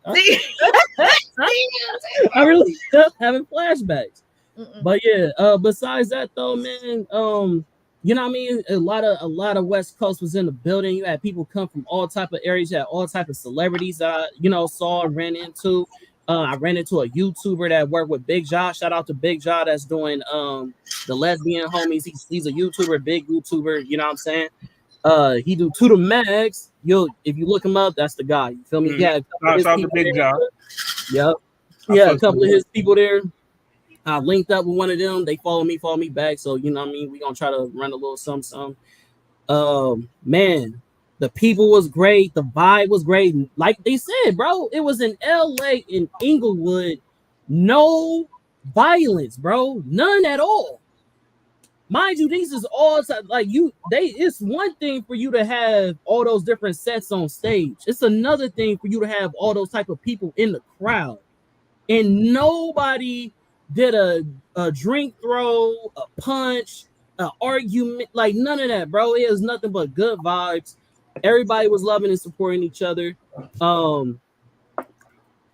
I really having flashbacks. But yeah, besides that though, man, you know what I mean? A lot of West Coast was in the building. You had people come from all type of areas. You had all type of celebrities that I, saw and ran into. I ran into a YouTuber that worked with Big Jaw. Shout out to Big Jaw that's doing the lesbian homies. He's a YouTuber, big YouTuber. You know what I'm saying? He do To The Max. If you look him up, that's the guy. You feel me? Yeah, shout out to Big Jaw. Yep. Yeah, a couple of his people there. I linked up with one of them. They follow me back. So, you know what I mean? We're going to try to run a little something. Man, the people was great. The vibe was great. Like they said, bro, it was in LA, in Inglewood. No violence, bro. None at all. Mind you, these is all like it's one thing for you to have all those different sets on stage. It's another thing for you to have all those type of people in the crowd. And nobody did a drink throw, a punch, an argument, like none of that, bro. It was nothing but good vibes. Everybody was loving and supporting each other.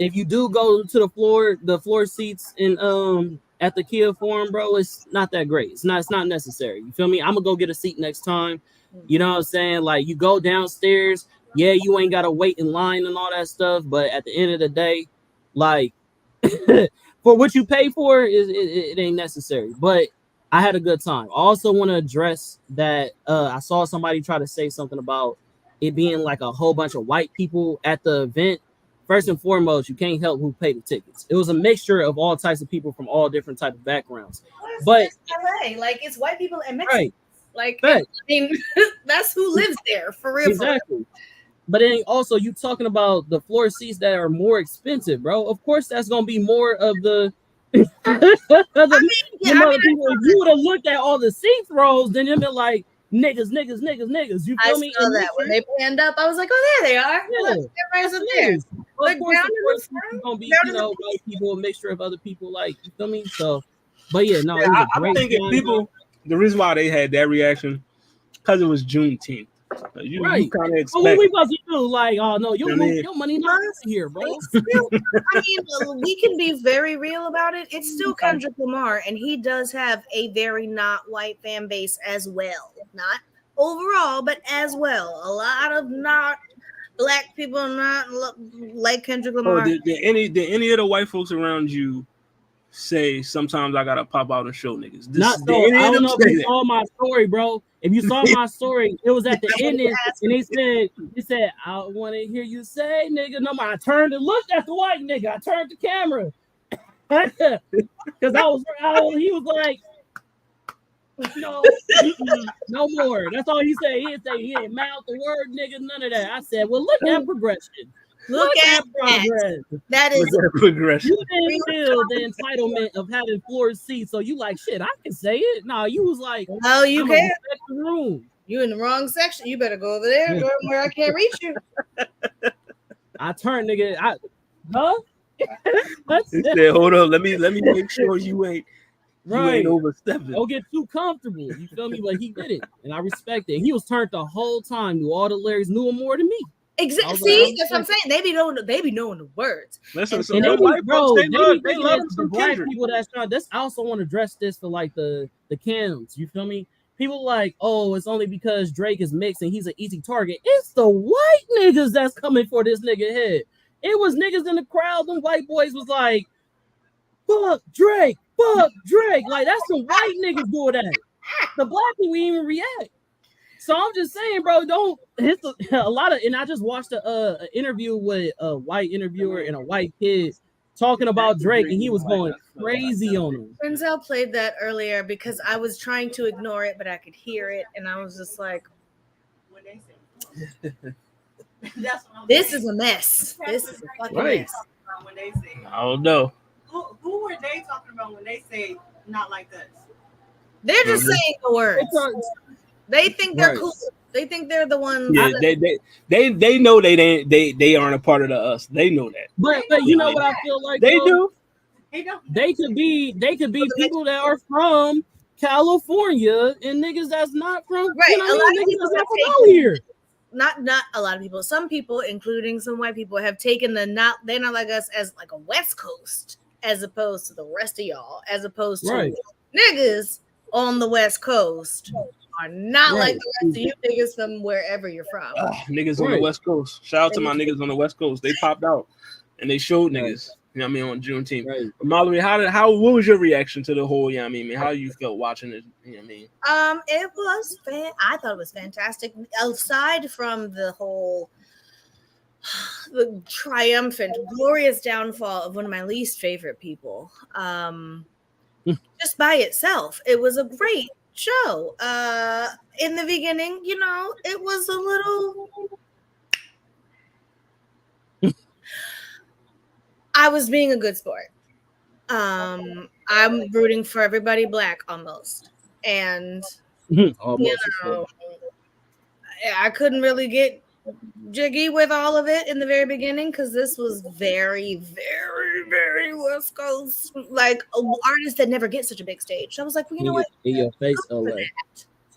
If you do go to the floor seats in at the Kia Forum, bro, it's not that great. It's not necessary. You feel me? I'm gonna go get a seat next time. You know what I'm saying? Like, you go downstairs, yeah, you ain't gotta wait in line and all that stuff, but at the end of the day, like for what you pay for, it ain't necessary. But I had a good time. I also want to address that I saw somebody try to say something about it being like a whole bunch of white people at the event. First and foremost, you can't help who paid the tickets. It was a mixture of all types of people from all different types of backgrounds. But LA, like, it's white people and Mexicans. Right. Like, right. I mean, that's who lives there for real. Exactly. For real. But then also, you talking about the floor seats that are more expensive, bro. Of course, that's gonna be more of the The yeah, mother people, if you would have looked at all the seats rows, then you'd be like, niggas. You I feel me? saw And that when they panned up. I was like, oh, there they are. yeah, Look, everybody's up there. niggas. But Of course, down in the it's front, gonna be, down you in the know, white people, a mixture of other people, like, you feel me? So, but yeah, no, it was a I'm great thinking time. people. The reason why they had that reaction because it was Juneteenth. You Right. kind of But what expect. we supposed to do? Like, oh no, your I mean- your money not here, bro. It's still, I mean, we can be very real about it. It's still Kendrick Lamar, and he does have a very not white fan base as well. Not overall, but as well. A lot of not black people not like Kendrick Oh, Lamar. did any of the white folks around you say sometimes I gotta pop out and show niggas? Not Did so. any I of don't them know if say you that? saw my story, bro. If you saw my story, it was at the end, and they said, I want to hear you say, nigga. No, I turned and looked at the white nigga. I turned the camera because he was like, no, no more. That's all he said. He didn't say, he didn't mouth the word, nigga. None of that. I said, well, look at progression. Look at progress. That is progression. You didn't feel the entitlement of having floor seats, so you like shit. I can say it. No, you was like, no, you I'm can't. respect the room. You in the wrong section. You better go over there where I can't reach you. I turned, nigga. Huh? He said, hold up, let me make sure you ain't Right. overstepping. Don't get too comfortable. You feel me? But he did it, and I respect it. He was turned the whole time, knew all the lyrics, knew him more than me. Exactly. See, that's what I'm saying. They be knowing the words. Listen, And some they white folks, they love the some black Kendrick. people that's trying. This I also want to address this for like the cams. You feel me? People like, oh, it's only because Drake is mixed and he's an easy target. It's the white niggas that's coming for this nigga head. It was niggas in the crowd. Them white boys was like, fuck Drake. Like that's some white niggas doing that. The black people even react. So I'm just saying, bro, don't hit a lot of. And I just watched a interview with a white interviewer and a white kid talking about Drake, and he was going crazy on him. Denzel played that earlier because I was trying to ignore it, but I could hear it, and I was just like, "This is a mess. This is a fucking mess." I don't know. Who were they talking about when they say not like us? They're just saying the words. They think they're cool. They think they're the ones. Yeah, they know they aren't a part of the us. They know that. But you know what I feel like they though? do. They could be people that are from California and niggas that's not from Right. You know A what lot I of mean? people Niggas that's have not taken from out here. Not a lot of people. Some people, including some white people, have taken they're not like us as like a West Coast, as opposed to the rest of y'all, as opposed to niggas on the West Coast are not like the rest of you niggas from wherever you're from. Niggas on the West Coast. Shout out to my niggas on the West Coast. They popped out and they showed niggas. You know what I mean, on Juneteenth. Right. Mallory, what was your reaction to the whole? You know what I mean, how you felt watching it? You know what I mean? It was I thought it was fantastic. Aside from the whole the triumphant, glorious downfall of one of my least favorite people. Just by itself, it was a great show. In the beginning, you know, it was a little. I was being a good sport. I'm rooting for everybody black almost, and almost, you know, I couldn't really get jiggy with all of it in the very beginning because this was very, very, very West Coast, like artists that never get such a big stage. So I was like, well, you know what? In your face, LA.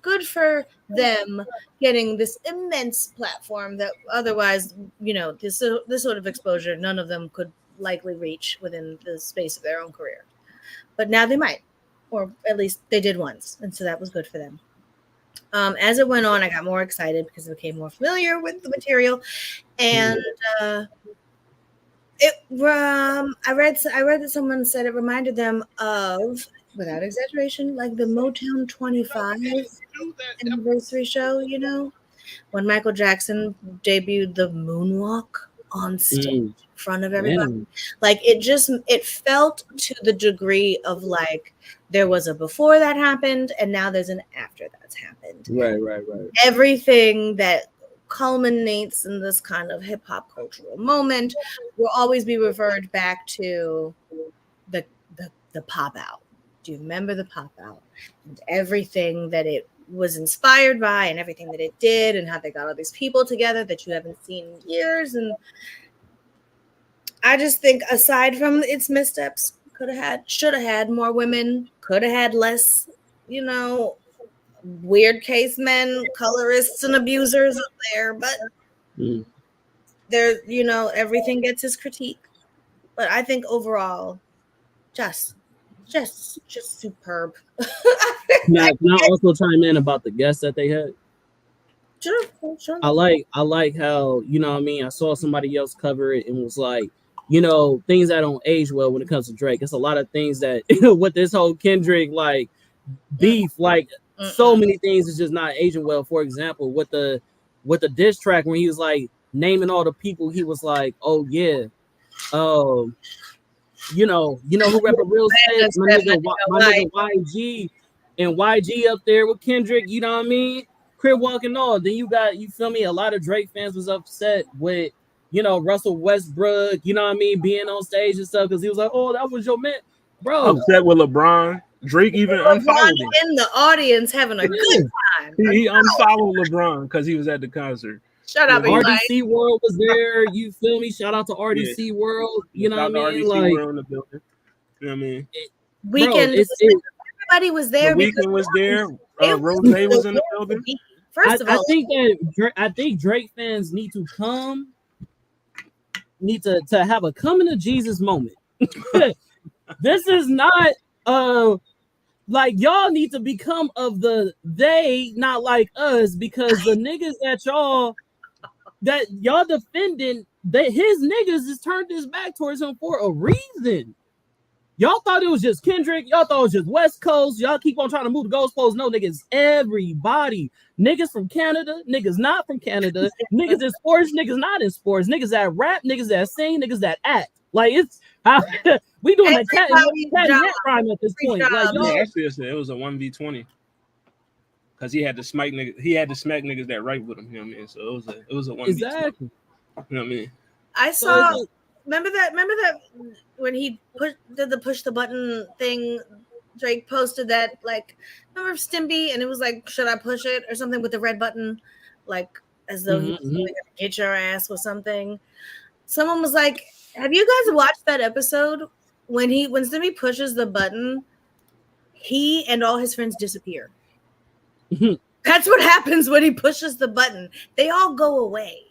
Good for them getting this immense platform that otherwise, you know, this sort of exposure, none of them could likely reach within the space of their own career. But now they might, or at least they did once, and so that was good for them. As it went on, I got more excited because I became more familiar with the material, and I read that someone said it reminded them of, without exaggeration, like the Motown 25 anniversary show. You know, when Michael Jackson debuted the moonwalk on stage in front of everybody. Like it felt to the degree of like there was a before that happened and now there's an after that's happened. Right. Everything that culminates in this kind of hip hop cultural moment will always be referred back to the the pop out. Do you remember the pop out and everything that it was inspired by and everything that it did and how they got all these people together that you haven't seen in years? And I just think aside from its missteps, should have had more women, could have had less, weird case men, colorists and abusers up there, but there, everything gets his critique. But I think overall, just superb. Can I also chime in about the guests that they had? Sure. I like how, I saw somebody else cover it and was like, things that don't age well when it comes to Drake. It's a lot of things that with this whole Kendrick like beef, like so many things is just not aging well. For example, with the diss track when he was like naming all the people, he was like, oh yeah, who rep a real set, my nigga YG and YG up there with Kendrick, you know what I mean? Crib walking all. Then you got, you feel me? A lot of Drake fans was upset with, Russell Westbrook, you know what I mean, being on stage and stuff because he was like, oh, that was your man, bro. Upset with LeBron. Drake even unfollowed him. In the audience having a good time. He unfollowed LeBron because he was at the concert. Shut up, RDC World was there. You feel me? Shout out to RDC World. You know what I mean? RDC World in the building. You know what I mean? Weekend. Everybody was there. The Weekend was there. Rose was in the building. First of all, I think Drake fans need to have a coming to Jesus moment. This is not like y'all need to become of the they, not like us, because the niggas that y'all defending, his niggas just turned his back towards him for a reason. Y'all thought it was just Kendrick. Y'all thought it was just West Coast. Y'all keep on trying to move the goalposts. No, niggas, everybody. Niggas from Canada, niggas not from Canada, niggas in sports, niggas not in sports, niggas that rap, niggas that sing, niggas that act. Like, it's we doing a cat crime at this point. Like, actually, it was a 1v20 because he had to smack niggas that right with him. You know what I mean? So it was a 1v20. Exactly. You know what I mean? I saw. Remember that when he did the push the button thing, Drake posted that, like, remember Stimpy, and it was like, should I push it or something with the red button, like as though he was going to get your ass or something. Someone was like, have you guys watched that episode when Stimpy pushes the button, he and all his friends disappear. That's what happens when he pushes the button. They all go away.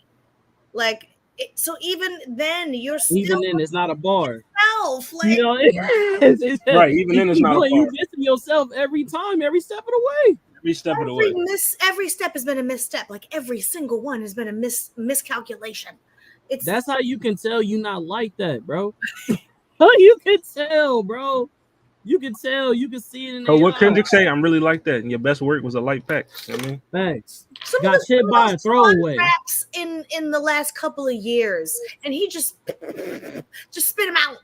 Like, so even then, you're still even then it's not a bar. Yourself, like, you know, right? Even then it's not a bar. You dissing yourself every time, every step of the way. Every step of the way. Every step has been a misstep. Like every single one has been a miscalculation. That's how you can tell you not like that, bro. You can tell, bro. You can tell. You can see it in what Kendrick say? I'm really like that. And your best work was a light pack. You know what I mean? Thanks. Got hit by a throwaway. Raps in the last couple of years, and he just spit him out.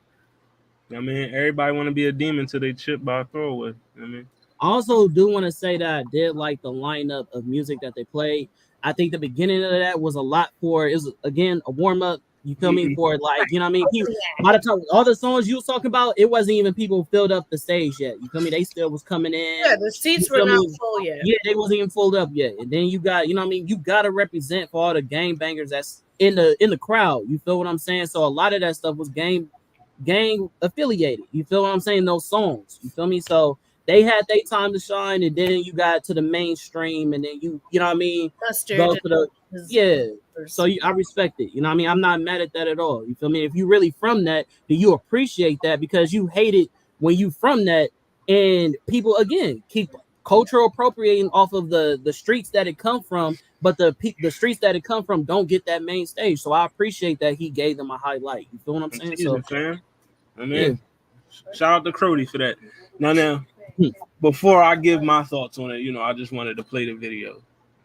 I mean, everybody want to be a demon till they chip by a throwaway. You know what I mean? I also do want to say that I did like the lineup of music that they played. I think the beginning of that was a lot for, it was, again, a warm-up, you feel me, for like, you know what I mean? By the time, all the songs you was talking about, it wasn't even people filled up the stage yet. You feel me? They still was coming in. Yeah, the seats were not full yet. Yeah, they wasn't even filled up yet. And then you got, you know what I mean? You got to represent for all the gang bangers that's in the crowd. You feel what I'm saying? So a lot of that stuff was gang affiliated. You feel what I'm saying? Those songs. You feel me? So they had their time to shine, and then you got to the mainstream, and then you know what I mean? Go to the, So I respect it. You know what I mean? I'm not mad at that at all. You feel me? If you really from that, then you appreciate that, because you hate it when you from that, and people again keep cultural appropriating off of the streets that it come from, but the streets that it come from don't get that main stage. So I appreciate that he gave them a highlight. You feel what I'm saying? So, I mean, shout out to Crody for that. Now. Before I give my thoughts on it, you know, I just wanted to play the video.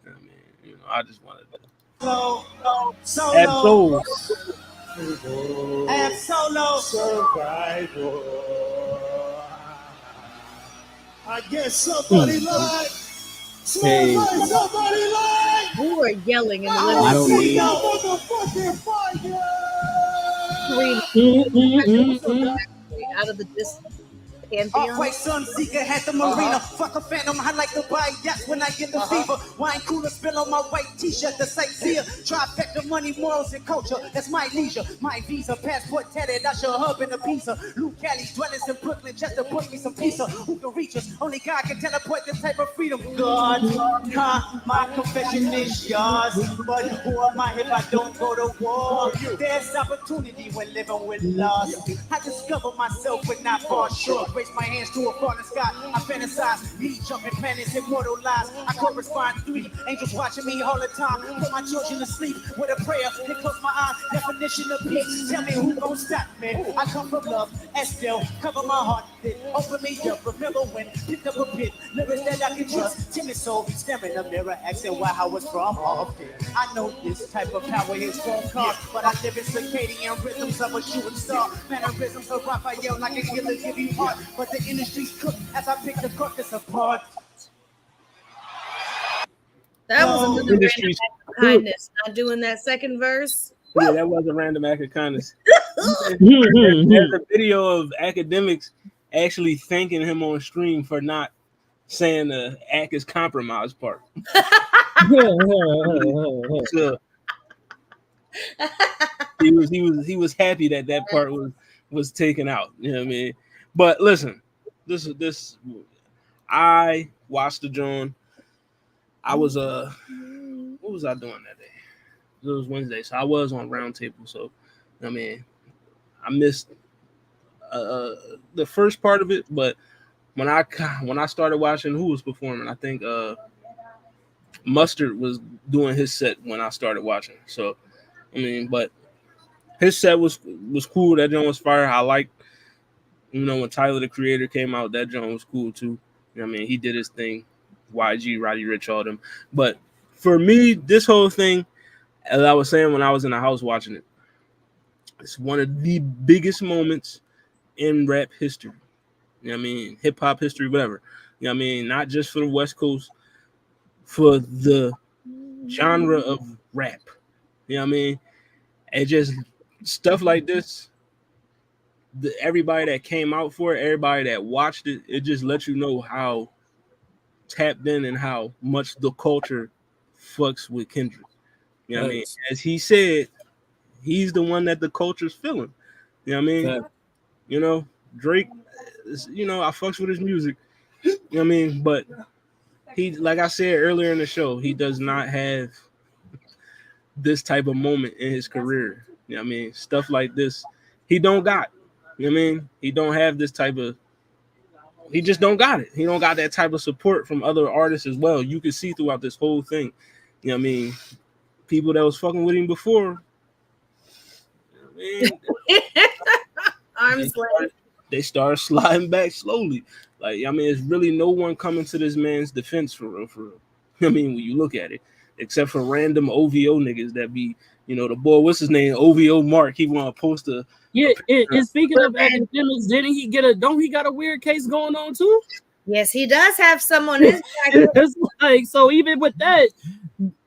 I mean, you know, I just wanted to. Solo. Survival. I guess somebody lied. Somebody lied. Who are yelling in the living room? I don't need out of the distance. Pantheon. Sun Seeker had the marina. Fuck a phantom, I like to buy yachts when I get the fever. Wine cooler spill on my white t-shirt, the sightseer. Trifecta money, morals, and culture. That's my leisure. My visa, passport tatted, I should hub in a pizza. Luke Cali, dwellers in Brooklyn, just to put me some pizza. Who can reach us? Only God can teleport this type of freedom. God, my confession is yours. But who am I if I don't go to war? There's opportunity when living with loss. I discover myself but not far short. Raise my hands to a falling sky. I fantasize, me jumping planets, immortal lies. I correspond 3 angels watching me all the time. Put my children to sleep with a prayer. They close my eyes. Definition of peace. Tell me who gon' stop me? I come from love. Estelle, cover my heart. Open me up. Remember when picked up a bit. Lyrics that I can trust. Timid soul staring in the mirror, asking why I was from off. I know this type of power is from cars, but I live in circadian rhythms of a shooting star. Mannerisms of Raphael like a killer give you heart. But the industry's cooked as I pick the carcass apart. That was another random act of kindness. Not doing that second verse. Yeah, that was a random act of kindness. There's a video of academics actually thanking him on stream for not saying the act is compromised part. So, he was happy that part was taken out. You know what I mean? But listen, this I watched the John. I was what was I doing that day? It was Wednesday, so I was on Roundtable. So I mean, I missed the first part of it, but when I started watching who was performing, I think Mustard was doing his set when I started watching. So I mean, but his set was cool. That joint was fire. I liked, when Tyler the Creator came out, that joint was cool too. You know what I mean? He did his thing. YG, Roddy Ricch, all them. But for me, this whole thing, as I was saying when I was in the house watching it, it's one of the biggest moments in rap history. You know what I mean? Hip hop history, whatever. You know what I mean? Not just for the West Coast, for the genre of rap. You know what I mean? And just stuff like this, everybody that came out for it, everybody that watched it, it just lets you know how tapped in and how much the culture fucks with Kendrick. You know what I mean? As he said, he's the one that the culture's feeling. You know what I mean? Drake, I fucks with his music. You know what I mean? But he, like I said earlier in the show, he does not have this type of moment in his career. You know what I mean? Stuff like this, he don't got. You know what I mean? He don't have this type of, he just don't got it. He don't got that type of support from other artists as well. You can see throughout this whole thing. You know what I mean? People that was fucking with him before, you know what I mean? They started sliding back slowly. Like, I mean, it's really no one coming to this man's defense for real. I mean, when you look at it, except for random OVO niggas that be, the boy, what's his name? OVO Mark. He want to post a. Yeah, and speaking of academics, didn't he don't he got a weird case going on too? Yes, he does have someone. It's like, so even with that,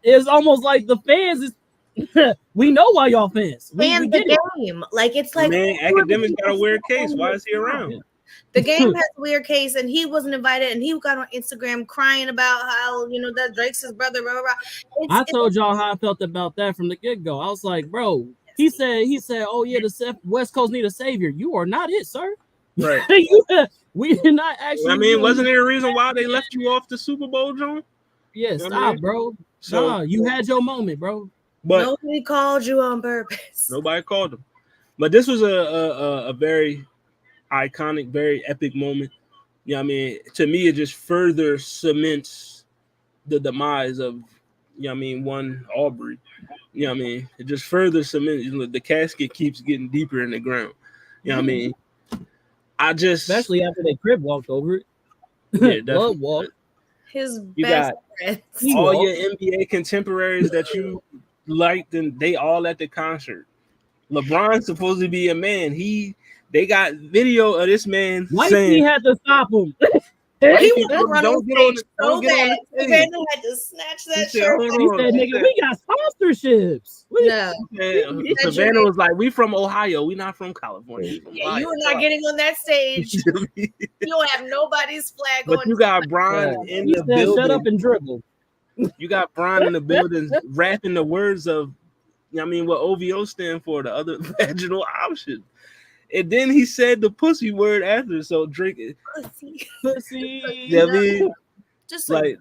it's almost like the fans is. We know why y'all fans. We get the game. Like, it's like, man, academics got a weird case. Why is he around? The game has a weird case, and he wasn't invited, and he got on Instagram crying about how, that Drake's his brother, blah, blah, blah. I told y'all how I felt about that from the get-go. I was like, bro, he said, oh yeah, the West Coast need a savior. You are not it, sir. Right. We did not actually. I mean, wasn't there a reason why they left you off the Super Bowl, John? Yeah, stop, bro. So you had your moment, bro. But nobody called you on purpose. Nobody called him. But this was a very iconic, very epic moment. You know what I mean? To me, it just further cements the demise of, one Aubrey. You know what I mean? It just further cements, the casket keeps getting deeper in the ground. You know what I mean? Especially after they crib walked over it. Yeah, blood walk. His you best got friends. all your NBA contemporaries that you liked, and they all at the concert. LeBron's supposed to be a man. They got video of this man Why saying he had to stop him. He was run on Don't get on stage the- so don't get on bad. the stage. Evander had to snatch He that said, shirt. hold He on. said, "Nigga, we got sponsorships." No. And Savannah was like, "We from Ohio. We not from California. We from Yeah, Ohio." you are not getting on that stage. You don't have nobody's flag But on. you got Brian in He the said, building. "Shut up and dribble." You got Brian in the building rapping the words of, I mean, what OVO stand for, the other vaginal option. And then he said the pussy word after. So Drake, pussy. Yeah, I mean, just like,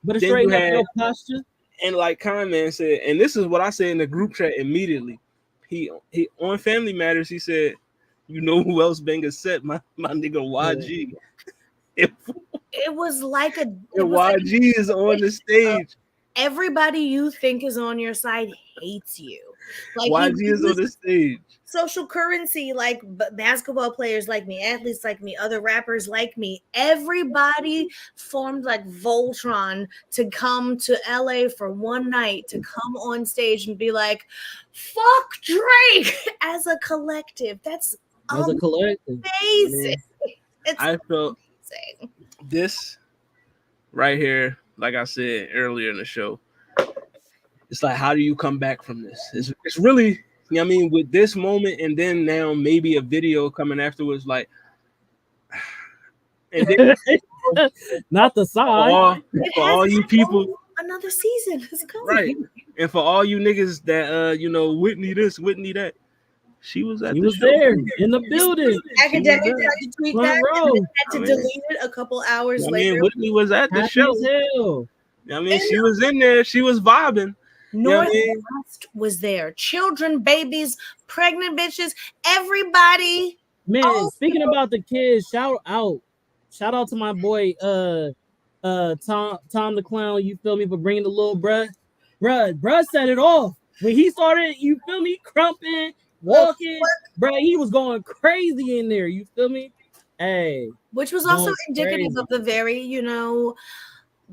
but then straighten you up had- your posture. And like Con Man said, and this is what I said in the group chat immediately. He on Family Matters, he said, "You know who else bang a set? My nigga YG." It was like a. And YG is on the stage. Everybody you think is on your side hates you. Like YG is on the stage. Social currency, like basketball players like me, athletes like me, other rappers like me. Everybody formed like Voltron to come to LA for one night to come on stage and be like, "Fuck Drake" as a collective. That's As a collective. amazing. It's I felt amazing. this right here, like I said earlier in the show. It's like, how do you come back from this? It's really, you know what I mean, with this moment and then now maybe a video coming afterwards, like, and then not the side. For all you people, another season is coming. right? And for all you niggas that you know, Whitney this, Whitney that, she was at He the was show. there in the building. Academic tried to tweet Front that row. and had to delete it a couple hours I later. mean, Whitney was at the Happy show. as hell. I mean, she was in there. She was vibing. You know what I mean? Northwest was there. Children, babies, pregnant bitches, everybody. Man, speaking about the kids, shout out to my boy Tom the Clown, you feel me, for bringing the little bruh set it off. When he started, you feel me, crumping, walking, bruh, he was going crazy in there, you feel me? Hey. Which was also going indicative crazy. of the very,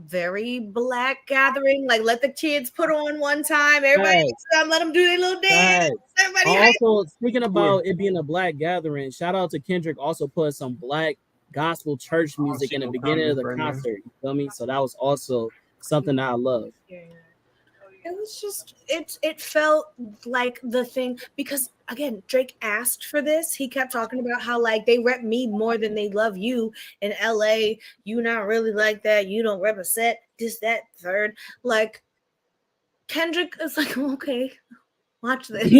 very black gathering. Like, let the kids put on one time. Everybody Right. next time, let them do their little dance. Right. Everybody Also, speaking about it being a black gathering, shout out to Kendrick. Also put some black gospel church music in the beginning of the concert. You feel me? So that was also something that I love. It was just it felt like the thing, because again, Drake asked for this. He kept talking about how like they rep me more than they love you in LA. You not really like that. You don't represent this, that, third. Like Kendrick is like, okay, watch this.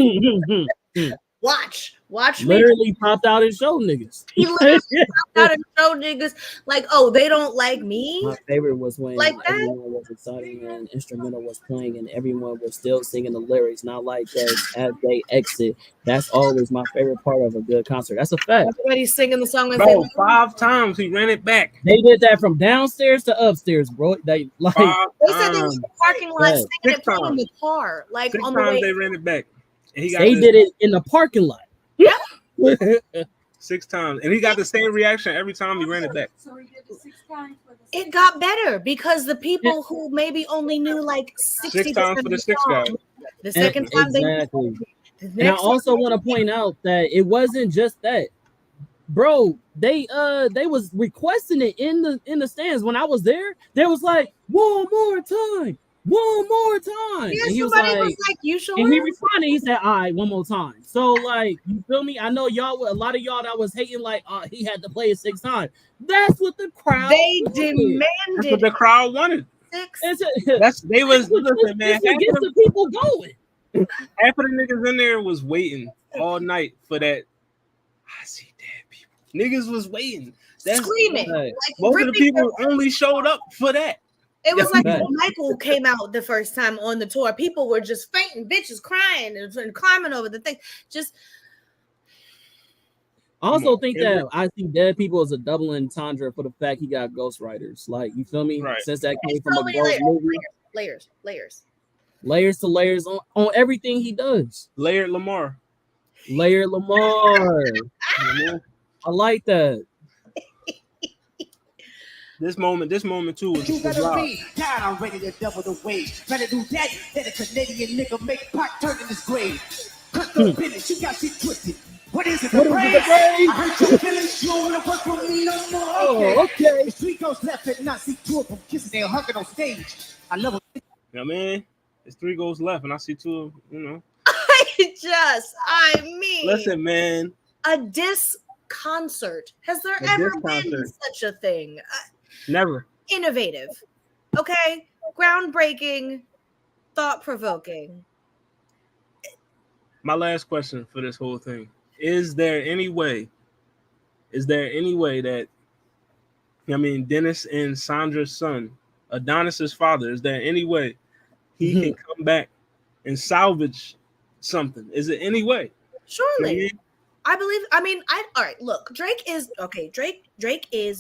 Watch Literally popped out and showed niggas. He literally popped out and showed niggas like, oh, they don't like me. My favorite was when Like that? everyone was excited and instrumental was playing and everyone was still singing the lyrics, not like this as they exit. That's always my favorite part of a good concert. That's a fact. Everybody's singing the song. Bro, 5 times he ran it back. They did that from downstairs to upstairs, bro. They like They said they was in the parking lot Yeah. singing it playing in the car, like 6 on the times way. they ran it back. And he got they this- did it in the parking lot. Yeah. 6 times, and he got the same reaction every time he ran it back. So he did it 6 times for the It got better because the people who maybe only knew like 60% 6 times for of the 6 guy. the second time Exactly. they And I also want to point out that it wasn't just that, bro. They was requesting it in the stands. When I was there, they was like, one more time. Yeah, And he was somebody like, was like, you sure? and he responded, he said, all right, one more time. So like, you feel me? I know y'all, a lot of y'all that was hating like, he had to play it 6 times. That's what the crowd They wanted. demanded That's what the crowd wanted. 6. They was listen, man. This gets the people going. Half of the niggas in there was waiting all night for that. I see dead people. Niggas was waiting. That's Screaming. Like, Like, most of the ripping people only showed up for that. It was like Yeah. when Michael came out the first time on the tour. People were just fainting, bitches crying and climbing over the thing. Just I also think that I see dead people as a double entendre for the fact he got ghostwriters. Like, you feel me? Right. Since that came so from a many ghost movie, layers. layers to layers on everything he does. Layered Lamar. Layered Lamar. I like that. This moment too was You better wild. be down. I'm ready to double the weight. Better do that than a Canadian nigga make pot turn in his grave. Cut the business, you got shit twisted. What is it, the What is it, brain? the brain? I heard your feelings, you don't wanna work with me no more. Oh, okay. The street goes left and not see two of them kissing and hugging on stage. I love it. Yeah, man. There's 3 goals left, and I see 2 of, you know. I mean, Listen, man. a disc concert. Has there ever been such a thing? Never. Innovative. Okay? Groundbreaking, thought-provoking. My last question for this whole thing. Is there any way that, I mean, Dennis and Sandra's son, Adonis's father, is there any way he can come back and salvage something? Is it any way? Surely. I believe, all right, look, Drake is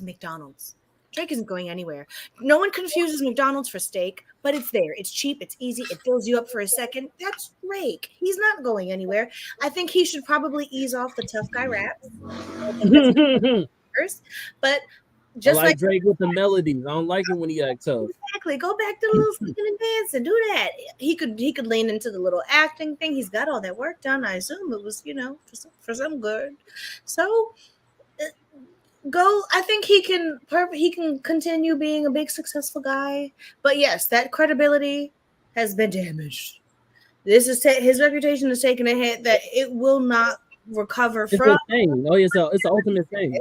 McDonald's. Drake isn't going anywhere. No one confuses McDonald's for steak, but it's there. It's cheap. It's easy. It fills you up for a second. That's Drake. He's not going anywhere. I think he should probably ease off the tough guy raps. But just I like Drake with the melodies. I don't like it when he acts tough. Exactly. Go back to the little singing and dance and do that. He could lean into the little acting thing. He's got all that work done. I assume it was, for some good. So go. I think he can continue being a big successful guy. But yes, that credibility has been damaged. This is his reputation is taking a hit that it will not recover from. It's a thing. Oh, it's an ultimate thing.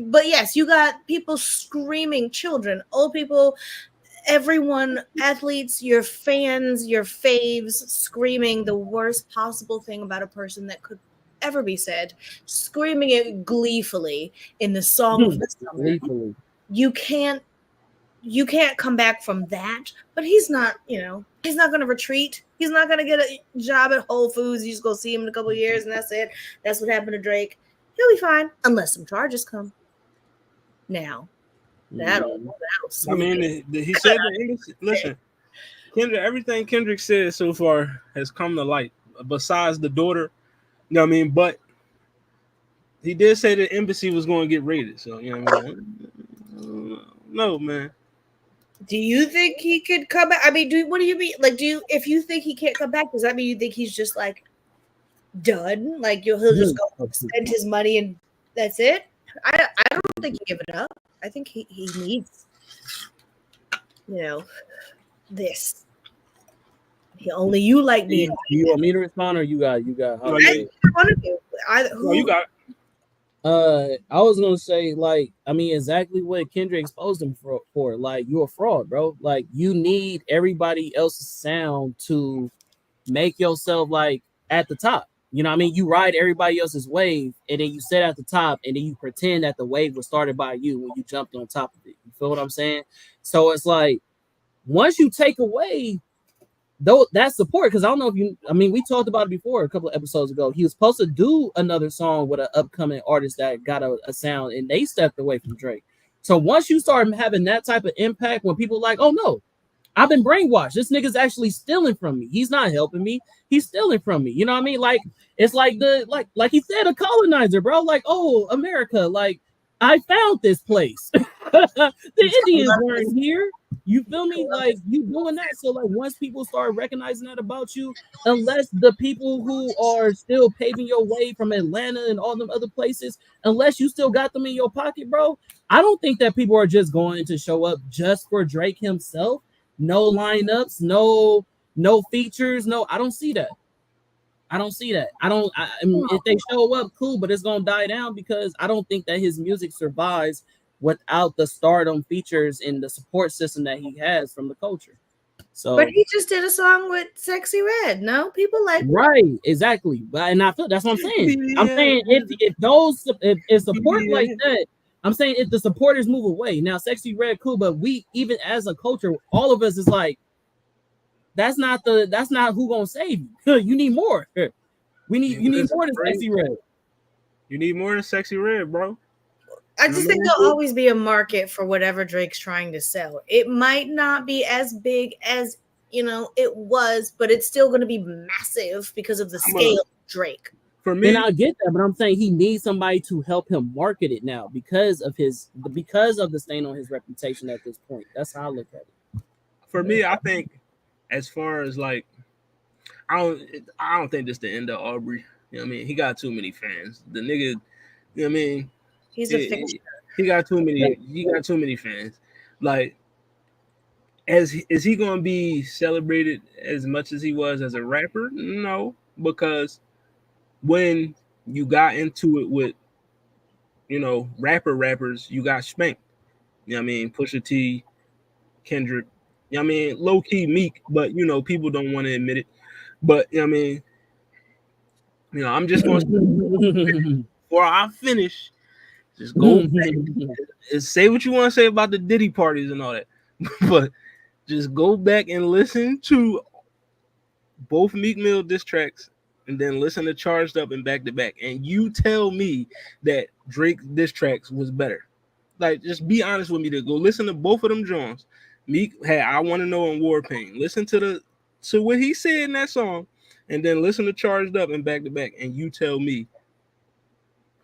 But yes, you got people screaming, children, old people, everyone, athletes, your fans, your faves, screaming the worst possible thing about a person that could ever be said, screaming it gleefully in the song of the summer. You can't come back from that. But he's not, he's not going to retreat. He's not going to get a job at Whole Foods. You just go see him in a couple of years, and that's it. That's what happened to Drake. He'll be fine unless some charges come. Now, that'll I mean, he said that. Listen, Kendrick, everything Kendrick said so far has come to light. Besides the daughter, you know what I mean. But he did say the embassy was going to get raided. So you know what I mean. No, man. Do you think he could come back? I mean, what do you mean? Like, if you think he can't come back, does that mean you think he's just like done? Like he'll just go spend his money and that's it? I don't think he give it up. I think he needs, this. Only you like me. Do you want me to respond or you got? One of you. You got it. I was gonna say, exactly what Kendrick exposed him for. Like, you're a fraud, bro. Like, you need everybody else's sound to make yourself at the top. You know what I mean? You ride everybody else's wave, and then you sit at the top, and then you pretend that the wave was started by you when you jumped on top of it. You feel what I'm saying? So it's like, once you take away that support, because I don't know if we talked about it before a couple of episodes ago. He was supposed to do another song with an upcoming artist that got a sound, and they stepped away from Drake. So once you start having that type of impact, when people are like, oh no, I've been brainwashed. This nigga's actually stealing from me. He's not helping me. He's stealing from me. You know what I mean? Like, it's like like he said, a colonizer, bro. Like, oh, America, like, I found this place. The Indians weren't here. You feel me? Like, you doing that. So like, once people start recognizing that about you, unless the people who are still paving your way from Atlanta and all them other places, unless you still got them in your pocket, bro, I don't think that people are just going to show up just for Drake himself. No lineups, no features, no. I don't see that. I mean, if they show up, cool, but it's gonna die down because I don't think that his music survives without the stardom, features, and the support system that he has from the culture. So, but he just did a song with Sexy Red. No, people like right, exactly. But and I feel that's what I'm saying. I'm saying if support like that. I'm saying if the supporters move away now, Sexy Red, cool, but we even as a culture, all of us is like, that's not who gonna save you. You need more. You need more than Sexy Red. You need more than Sexy Red, bro. I just think there'll always be a market for whatever Drake's trying to sell. It might not be as big as it was, but it's still going to be massive because of the scale of Drake. For me, and I get that, but I'm saying he needs somebody to help him market it now because of the stain on his reputation at this point. That's how I look at it. For me, I think as far as like I don't think this the end of Aubrey. You know what I mean? He got too many fans. The nigga, you know what I mean? He's a fixture. He got too many fans. Like, is he gonna be celebrated as much as he was as a rapper? No, because when you got into it with rappers, you got spanked. You know what I mean? Pusha T, Kendrick. You know what I mean? Low key Meek, but people don't want to admit it. But you know what I mean? I'm just gonna before I finish, just go back and say what you want to say about the Diddy parties and all that. But just go back and listen to both Meek Mill diss tracks and then listen to Charged Up and Back to Back. And you tell me that Drake diss tracks was better. Like, just be honest with me. To go listen to both of them Jones. Meek had I Want to Know and War Paint. Listen to what he said in that song, and then listen to Charged Up and Back to Back, and you tell me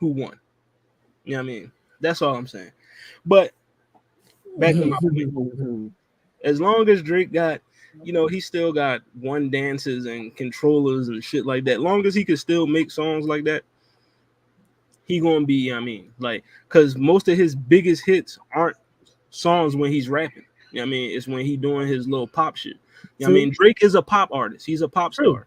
who won. You know what I mean? That's all I'm saying. But back to my point. As long as Drake got, he still got one dances and controllers and shit like that. Long as he could still make songs like that, he gonna be, because most of his biggest hits aren't songs when he's rapping. You know what I mean? It's when he doing his little pop shit. You know what I mean? Drake is a pop artist. He's a pop star.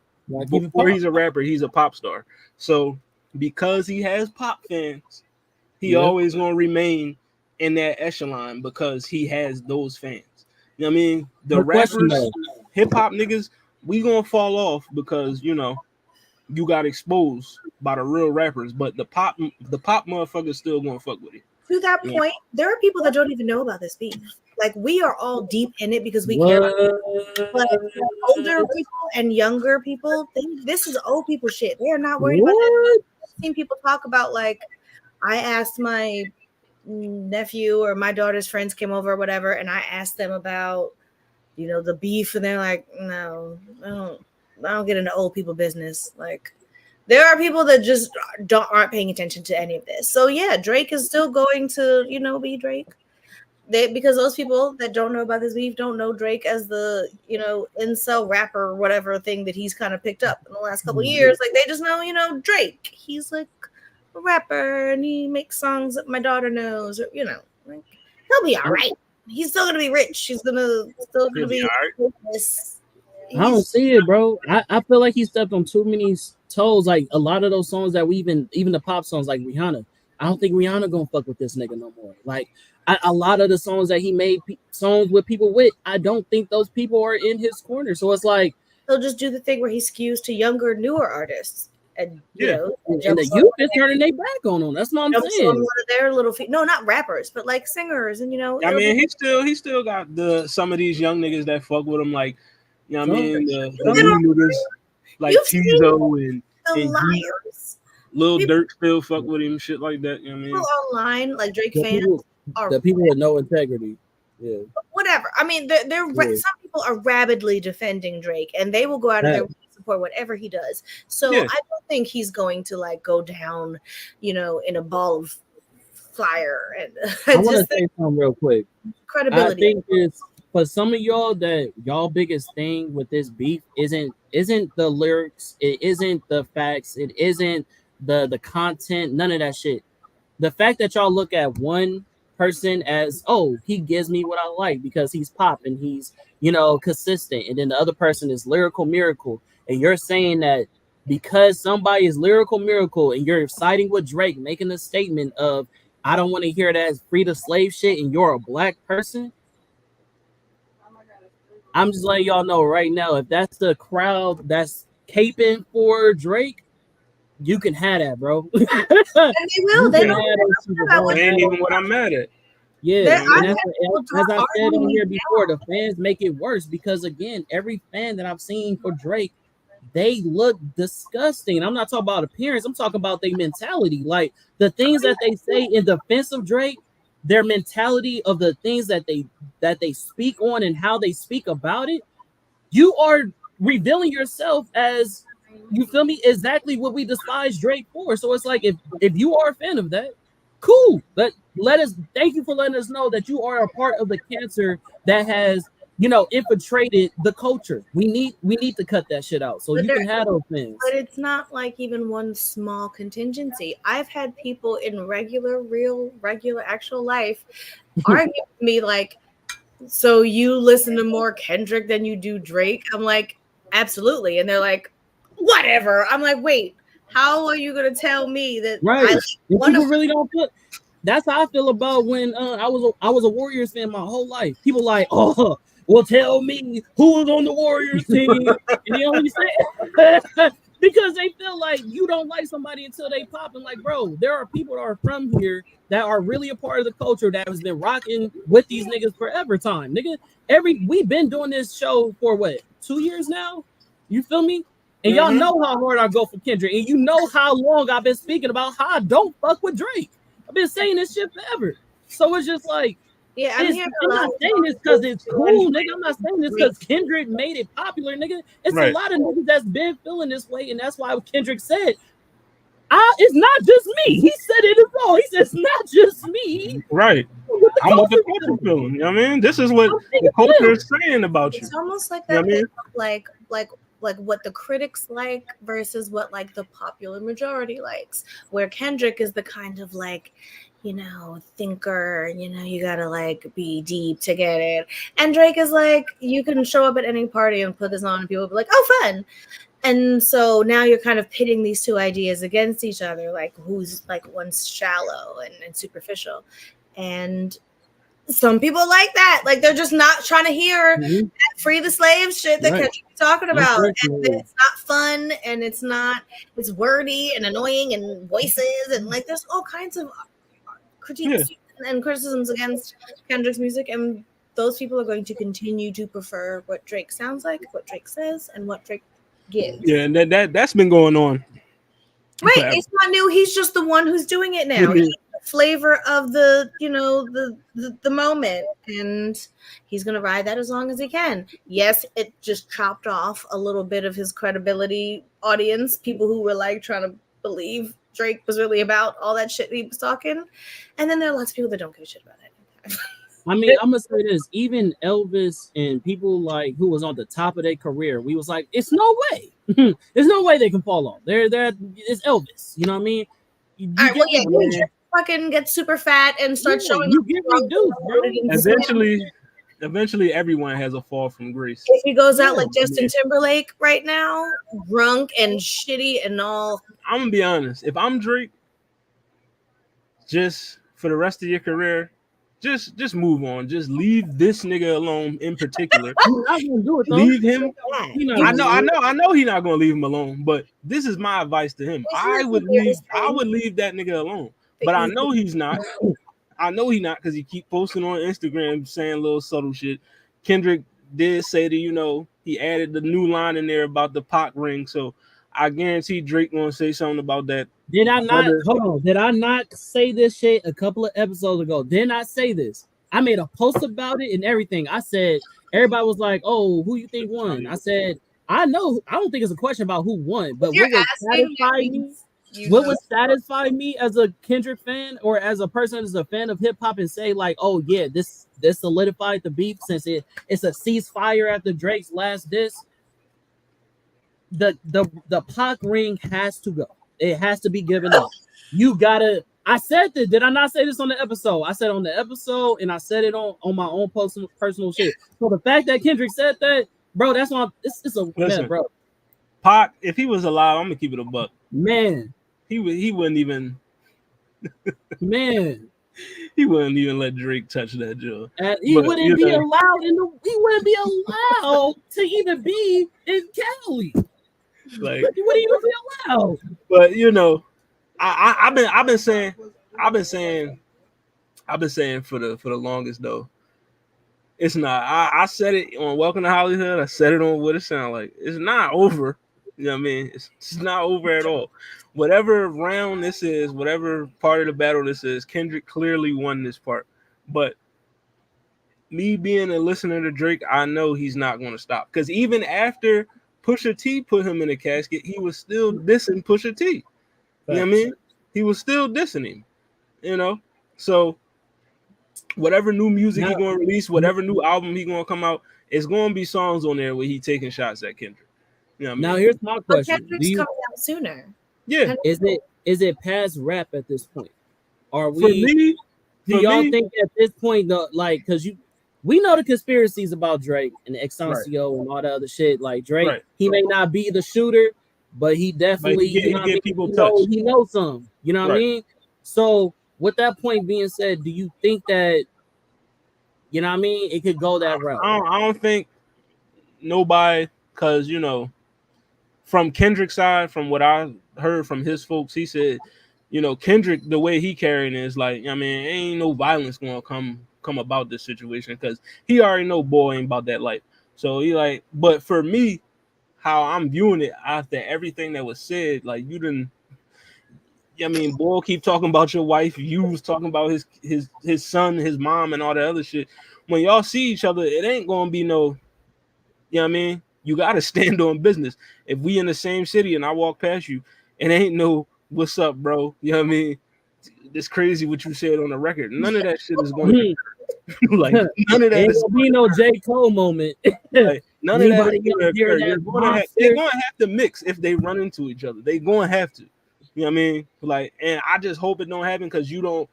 Before he's a rapper, he's a pop star. So because he has pop fans, he always gonna remain in that echelon because he has those fans. You know what I mean? The rappers, hip hop niggas, we gonna fall off because you got exposed by the real rappers, but the pop motherfuckers still gonna fuck with it. To that point, there are people that don't even know about this beef. Like, we are all deep in it because we care about it. But older people and younger people think this is old people shit. They are not worried about that. I've seen people talk about, like, I asked my nephew or my daughter's friends came over or whatever, and I asked them about, the beef, and they're like, no, I don't get into old people business. Like, there are people that just aren't paying attention to any of this. So yeah, Drake is still going to, be Drake. Because those people that don't know about this beef don't know Drake as the, incel rapper or whatever thing that he's kind of picked up in the last couple of years. Like, they just know, Drake. He's like a rapper and he makes songs that my daughter knows, or, like, he'll be all right. He's still gonna be rich. He's still gonna be all right. I don't see it, bro. I feel like he stepped on too many toes. Like, a lot of those songs that we even the pop songs like Rihanna. I don't think Rihanna gonna fuck with this nigga no more. Like, a lot of the songs that he made songs with people with, I don't think those people are in his corner. So it's like he'll just do the thing where he skews to younger, newer artists. And and the youth is turning their back on them. That's what I'm saying. One of their little no, not rappers, but like singers, and I mean, he still got some of these young niggas that fuck with him, like, you know what I mean, the new niggas like Tizo and liars. Lil Durk still fuck with him, shit like that. You know what I mean? People online, like Drake fans, the people with no integrity. Yeah. Whatever. I mean, some people are rabidly defending Drake, and they will go out of their way to support whatever he does. So I don't think he's going to like go down, in a ball of fire. And I want to say something real quick. Credibility. I think it's for some of y'all that y'all biggest thing with this beef isn't the lyrics, it isn't the facts, it isn't the content, none of that shit. The fact that y'all look at one person as, oh, he gives me what I like because he's pop and he's, consistent, and then the other person is lyrical miracle, and you're saying that because somebody is lyrical miracle and you're siding with Drake, making a statement of, I don't want to hear that free the slave shit, and you're a black person. I'm just letting y'all know right now, if that's the crowd that's caping for Drake, you can have that, bro. And they will. They ain't even what I'm mad at. Yeah, and as I said on here before, the fans make it worse because, again, every fan that I've seen for Drake, they look disgusting. I'm not talking about appearance. I'm talking about their mentality. Like, the things that they say in defense of Drake, their mentality of the things that they speak on and how they speak about it, you are revealing yourself as, you feel me, exactly what we despise Drake for. So it's like, if you are a fan of that, cool. Let us, thank you for letting us know that you are a part of the cancer that has infiltrated the culture. We need to cut that shit out so But you can have those things. But it's not like even one small contingency. I've had people in regular actual life argue with me like, so you listen to more Kendrick than you do Drake? I'm like, absolutely. And they're like, whatever. I'm like, wait, how are you gonna tell me that Right. I If one people of really don't put. That's how I feel about when I was a Warriors fan my whole life. People like, oh, well, tell me who was on the Warriors team, and they only say because they feel like you don't like somebody until they pop. And like, bro, there are people that are from here that are really a part of the culture that has been rocking with these niggas forever. Time, nigga. We've been doing this show for what 2 years now. You feel me? And y'all know how hard I go for Kendrick, and you know how long I've been speaking about how I don't fuck with Drake. I've been saying this shit forever. So it's just like, yeah, I'm hearing I'm not saying this because it's cool, nigga. I'm not saying this because Kendrick made it popular, nigga. It's a lot of niggas that's been feeling this way, and that's why Kendrick said, it's not just me. He said it as well. He said it's not just me. Right. I'm what the culture feeling. You know what I mean? This is what the culture is saying about you. It's almost like You know that what I mean? thing, like what the critics like versus what like the popular majority likes, where Kendrick is the kind of like, thinker, you gotta like be deep to get it, and Drake is like, you can show up at any party and put this on and people will be like, oh, fun. And so now you're kind of pitting these two ideas against each other, like who's like one's shallow and superficial, and some people like that. Like they're just not trying to hear that free the slave shit that Kendrick is talking about. And it's not fun, and it's wordy and annoying and voices, and like there's all kinds of critiques and criticisms against Kendrick's music, and those people are going to continue to prefer what Drake sounds like, what Drake says, and what Drake gives. Yeah, and that's been going on. Right, forever. It's not new. He's just the one who's doing it now. He's the flavor of the moment, and he's gonna ride that as long as he can. Yes, it just chopped off a little bit of his credibility audience, people who were like trying to believe Drake was really about all that shit he was talking, and then there are lots of people that don't give a shit about it. I mean, I'm gonna say this: even Elvis and people like who was on the top of their career, we was like, it's no way. There's no way they can fall off. It's Elvis. You know what I mean? You fucking get super fat and start showing. You get reduced, bro. Eventually, everyone has a fall from grace. If he goes out like Justin Timberlake right now, drunk and shitty and all. I'm gonna be honest. If I'm Drake, just for the rest of your career, just move on. Just leave this nigga alone. In particular, leave him. I know he's not gonna leave him alone. But this is my advice to him. I would leave that nigga alone. But I know he's not. I know he's not because he keep posting on Instagram saying little subtle shit. Kendrick did say that he added the new line in there about the Pac ring. So I guarantee Drake gonna say something about that. Did I not? Hold on. Did I not say this shit a couple of episodes ago? Didn't I say this? I made a post about it and everything. I said everybody was like, "Oh, who you think won?" I said, "I know. I don't think it's a question about who won, but what would satisfy me as a Kendrick fan or as a person as a fan of hip hop and say like, oh yeah, this solidified the beef since it's a ceasefire after Drake's last diss. The Pac ring has to go. It has to be given up. You gotta. I said that. Did I not say this on the episode? I said on the episode, and I said it on my own personal shit. So the fact that Kendrick said that, bro, that's why it's man, bro. Pac, if he was alive, I'm gonna keep it a buck. Man, he wouldn't even. Man, he wouldn't even let Drake touch that job. He wouldn't be allowed he wouldn't be allowed to even be in Cali. Like, he wouldn't even be allowed. But I've been saying for the longest though. It's not. I said it on Welcome to Hollywood. I said it on What It Sound Like. It's not over. You know what I mean? It's not over at all. Whatever round this is, whatever part of the battle this is, Kendrick clearly won this part. But me being a listener to Drake, I know he's not going to stop. Because even after Pusha T put him in a casket, he was still dissing Pusha T. You know what I mean? He was still dissing him. So whatever new music he's going to release, whatever new album he's going to come out, it's gonna be songs on there where he taking shots at Kendrick. You know what I mean? Now here's my But question: Kendrick's coming out sooner. Yeah. Is it past rap at this point? Are For we? me, Do y'all think at this point though, like, because we know the conspiracies about Drake and Extancio and all the other shit. Like Drake, Right. he may not be the shooter, but he definitely he you know get people he touched. he knows some. You know what I Right. mean? So with that point being said, do you think that you know what I mean it could go that route? I don't think nobody, because you know, from Kendrick's side, from what I heard from his folks, he said, you know, Kendrick, the way he carrying it is like, I mean, ain't no violence gonna come about this situation because he already know boy ain't about that life. So he like, but for me, how I'm viewing it after everything that was said, like you didn't. I mean, boy, keep talking about your wife. You was talking about his son, his mom, and all that other shit. When y'all see each other, it ain't gonna be no. You know what I mean? You gotta stand on business. If we in the same city and I walk past you, it ain't no what's up, bro. You know what I mean? It's crazy what you said on the record. None of that shit is gonna like none of that Ain't is gonna be no J. Cole moment. like, none of that Anybody is gonna hearing occur. that They're gonna have to mix if they run into each other. They gonna have to. You know what I mean? Like, and I just hope it don't happen because you don't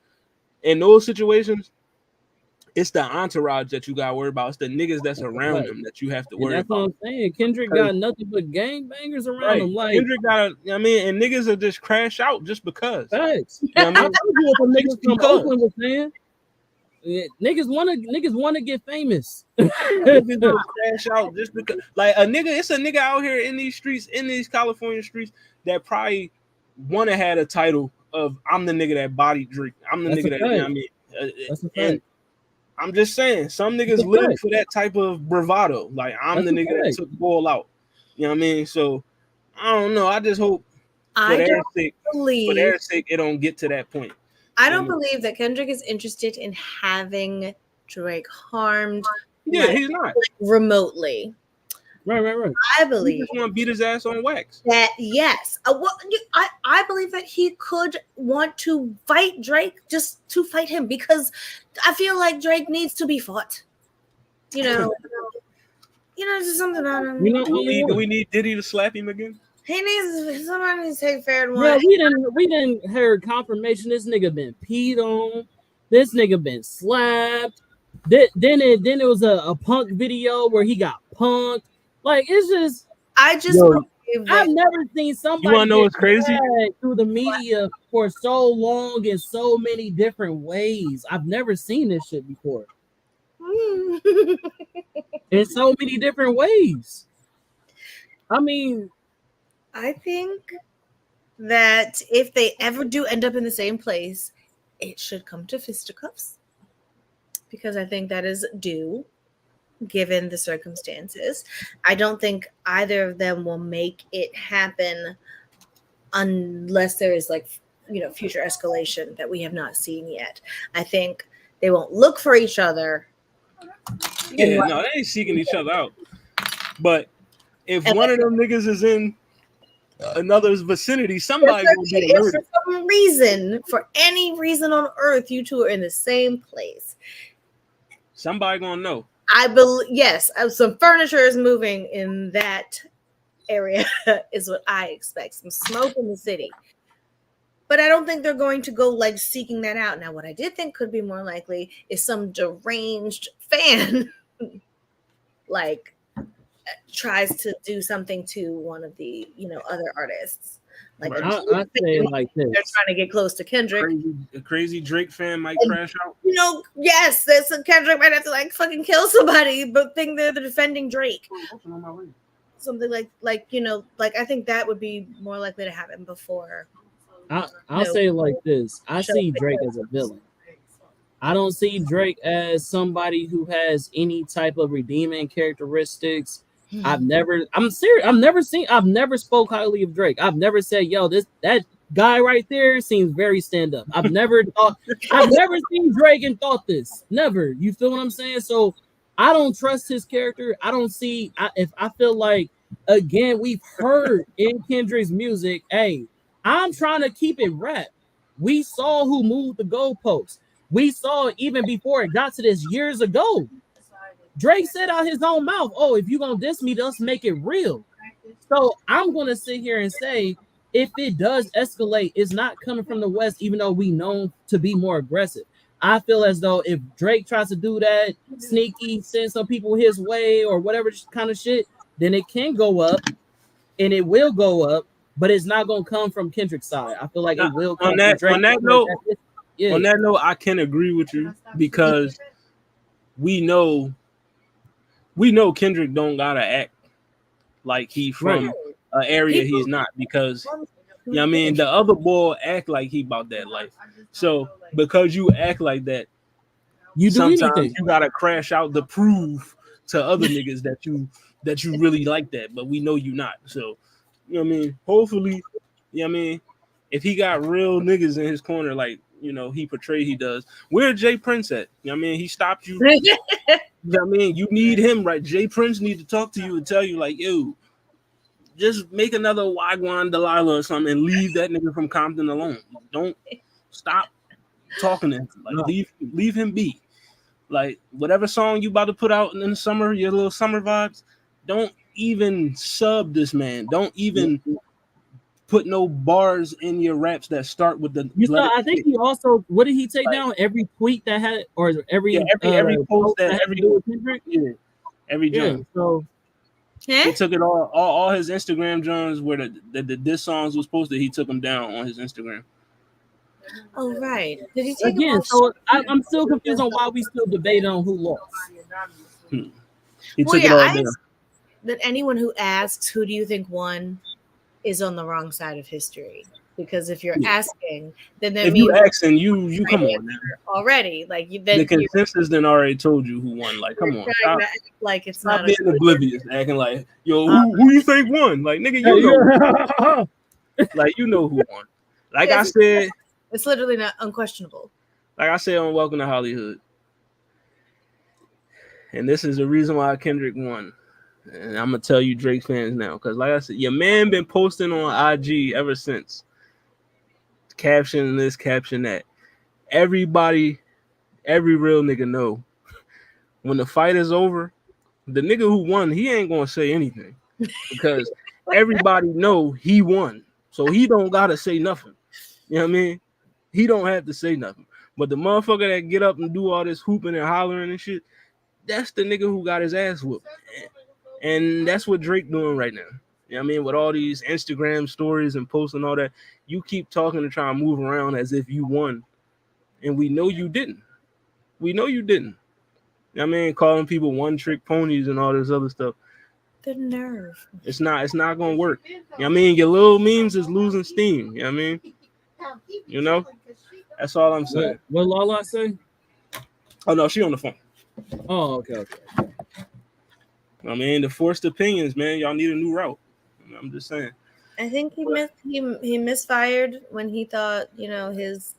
in those situations. It's the entourage that you gotta worry about. It's the niggas that's around them that you have to And worry that's about. what I'm saying. Kendrick got nothing but gangbangers around Right. him. Like Kendrick got, you know what I mean, and niggas will just crash out just because. facts. You know what I I mean? told you what the niggas from Because. Oakland was saying. Niggas wanna get famous. Niggas will crash out just because, like it's a nigga out here in these streets, in these California streets, that probably wanna had a title of I'm the nigga that body Drake. I'm the That's a nigga that, you know what I fact. mean? That's a And fact. I'm just saying, some That's niggas a live fact. for that type of bravado. Like I'm That's the a nigga that fact. took ball out. You know what I mean? So I don't know. I just hope I don't for their sake, it don't get to that point. I don't believe that Kendrick is interested in having Drake harmed. Yeah, he's not. Remotely. Right. I He believe just want to beat his ass on wax. that yes. I believe that he could want to fight Drake just to fight him because I feel like Drake needs to be fought. You know, just something about him. Do we need Diddy to slap him again? He needs somebody to take fair and Yeah, one. we didn't heard confirmation. This nigga been peed on. This nigga been slapped. Then it was a punk video where he got punked. Like it's just I've never seen somebody wanna know get what's crazy? dragged through the media for so long in so many different ways. I've never seen this shit before. In so many different ways. I mean, I think that if they ever do end up in the same place, it should come to fisticuffs because I think that is due given the circumstances. I don't think either of them will make it happen unless there is future escalation that we have not seen yet. I think they won't look for each other. Yeah, no, they ain't seeking each other out. But if one of them niggas is in another's vicinity, somebody's gonna be if alerted. for some reason, for any reason on earth, you two are in the same place. Somebody gonna know. I believe yes, some furniture is moving in that area is what I expect. Some smoke in the city. But I don't think they're going to go seeking that out. Now, what I did think could be more likely is some deranged fan tries to do something to one of the other artists. I say it like this. They're trying to get close to Kendrick. A crazy Drake fan might crash out. Yes, Kendrick might have to fucking kill somebody, but think they're the defending Drake. Something like I think that would be more likely to happen before. I'll say it like this. I see Drake as a villain. I don't see Drake as somebody who has any type of redeeming characteristics. I've never spoke highly of Drake. I've never said, yo, that guy right there seems very stand up. I've never seen Drake and thought this. Never. You feel what I'm saying? So I don't trust his character. I don't see if I feel like, again, we've heard in Kendrick's music, hey, I'm trying to keep it rap. We saw who moved the goalposts. We saw it even before it got to this years ago. Drake said out his own mouth, "Oh, if you gonna diss me, let's make it real." So I'm gonna sit here and say, if it does escalate, it's not coming from the West, even though we know to be more aggressive. I feel as though if Drake tries to do that, sneaky, send some people his way or whatever kind of shit, then it can go up, and it will go up, but it's not gonna come from Kendrick's side. I feel like it will come from Drake. On that note, I can agree with you because we know Kendrick don't gotta act like he from an area he's not, because you know what I mean, the other boy act like he about that life. So because you act like that, you do sometimes anything. you gotta crash out to prove to other niggas that you really like that, but we know you not. So you know what I mean, hopefully, you know what I mean, if he got real niggas in his corner, like, you know, he portrayed he does. Where Jay Prince at? You know what I mean? He stopped you. You know what I mean? You need him, right? Jay Prince need to talk to you and tell you, like, yo, just make another Wagwan Delilah or something and leave that nigga from Compton alone. Don't stop talking to him. Like, leave him be. Like, whatever song you about to put out in the summer, your little summer vibes, don't even sub this man. Don't even put no bars in your raps that start with the. You saw, I think he also, what did he take down? Every tweet that had, or every post that every Kendrick? Every joint. So he took it all his Instagram joints where the diss songs was posted. He took them down on his Instagram. Oh right. Did he take again? So I'm still confused on why we still debate on who lost. He took it all down. That anyone who asks who do you think won is on the wrong side of history. Because if you're asking, then that if means you asking, you come on now. Already. Like the consensus then already told you who won. Like, come on. Stop, like it's stop not being oblivious, acting like, yo, who you think won? Like, nigga, you know. Like, you know who won. Like I said, it's literally not unquestionable. Like I said on Welcome to Hollywood. And this is the reason why Kendrick won. And I'm gonna tell you Drake fans now, because like I said, your man been posting on IG ever since. Caption this, caption that. Everybody, every real nigga know when the fight is over, the nigga who won, he ain't gonna say anything because everybody know he won. So he don't gotta say nothing. You know what I mean? He don't have to say nothing. But the motherfucker that get up and do all this hooping and hollering and shit, that's the nigga who got his ass whooped. And that's what Drake doing right now. You know what I mean? With all these Instagram stories and posts and all that, you keep talking and trying to move around as if you won. And we know you didn't. We know you didn't. You know what I mean? Calling people one-trick ponies and all this other stuff. The nerve. It's not gonna work. You know what I mean? Your little memes is losing steam. You know what I mean? You know? That's all I'm saying. What Lala say? Oh no, she on the phone. Oh, okay. I mean, the forced opinions, man. Y'all need a new route. I'm just saying. I think he misfired when he thought, you know, his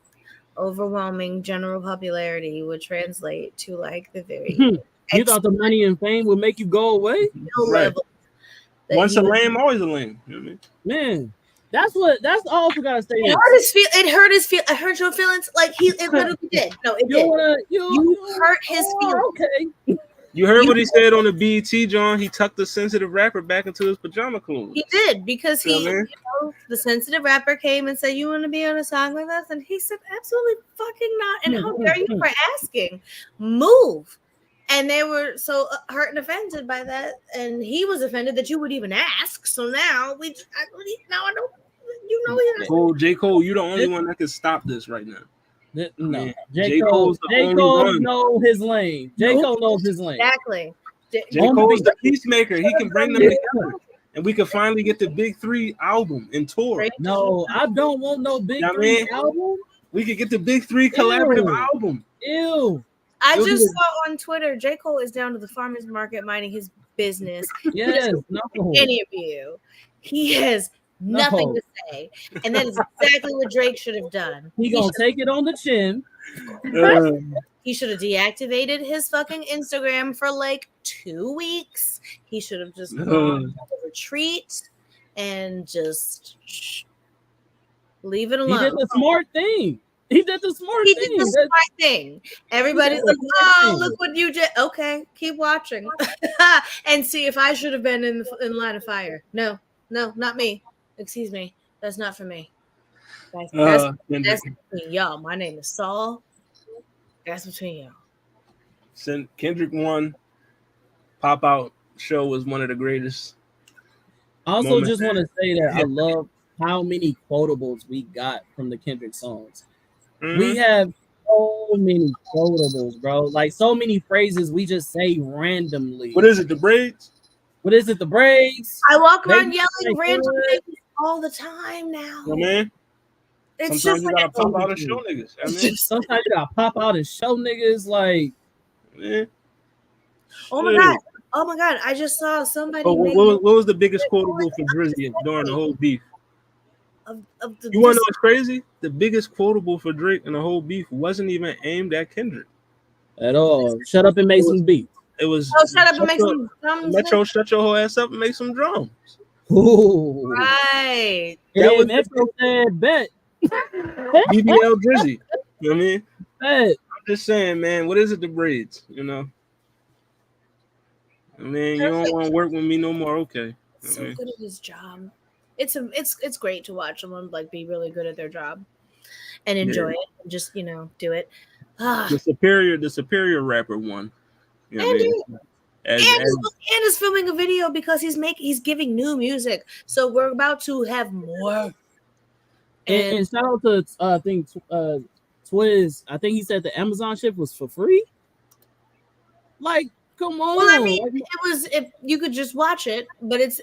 overwhelming general popularity would translate to like the very you thought the money and fame would make you go away? Right. Once a lame, always a lame. You know what I mean? Man, that's all I gotta say. It hurt your feelings. Like it literally did. No, it did. You hurt his feelings. Okay. You heard what he said on the BET, John. He tucked the sensitive rapper back into his pajama clothes. He did, because the sensitive rapper came and said, "You want to be on a song with us?" And he said, "Absolutely fucking not." And how dare you for asking? Move. And they were so hurt and offended by that, and he was offended that you would even ask. So now I know, you know, J. Cole, you the only one that can stop this right now. No, J. Cole knows his lane. J. Cole knows his lane. Exactly. J. Cole's the peacemaker. He can bring them together, and we can finally get the Big 3 album and tour. No, I don't want no Big 3 album. We could get the Big 3 collaborative album. Ew. I just saw on Twitter, J. Cole is down to the farmer's market minding his business. Yes, no. Any of you. He has nothing to say. And that is exactly what Drake should have done. He gonna take it on the chin. He should have deactivated his fucking Instagram for like 2 weeks. He should have just gone on a retreat and just leave it alone. He did the smart thing. He did the smart He thing. did the smart thing. Everybody's like, the smart "Oh, thing. look what you did." Okay, keep watching and see if I should have been in line of fire. No, not me. Excuse me, that's not for me. That's between y'all. My name is Saul. That's between y'all. Kendrick one pop out show was one of the greatest. I also just want to say that I love how many quotables we got from the Kendrick songs. Mm-hmm. We have so many quotables, bro. Like so many phrases we just say randomly. What is it? The braids? What is it? The braids? I walk around yelling random things all the time now. Oh, man. It's sometimes just you like gotta pop out and show niggas. I mean, sometimes you gotta pop out and show niggas like. Yeah. Oh my god! I just saw somebody. What was the biggest quotable for Drizzy during the whole beef? You want to know what's crazy? The biggest quotable for Drake in the whole beef wasn't even aimed at Kendrick at all. Shut up and make some beats. It was shut up and make some drums. Metro, shut your whole ass up and make some drums. Ooh. Right. That was Metro said bet. BBL Drizzy. You know what I mean? Bet. I'm just saying, man. What is it? The braids, you know. I mean, you don't want to work with me no more. Okay. So good at his job. It's great to watch someone like be really good at their job and enjoy it and just do it. The superior rapper won. You know and is filming a video because he's giving new music. So we're about to have more. And shout out to I think Twiz. I think he said the Amazon ship was for free. Like, come on. Well, I mean, if you could just watch it, but it's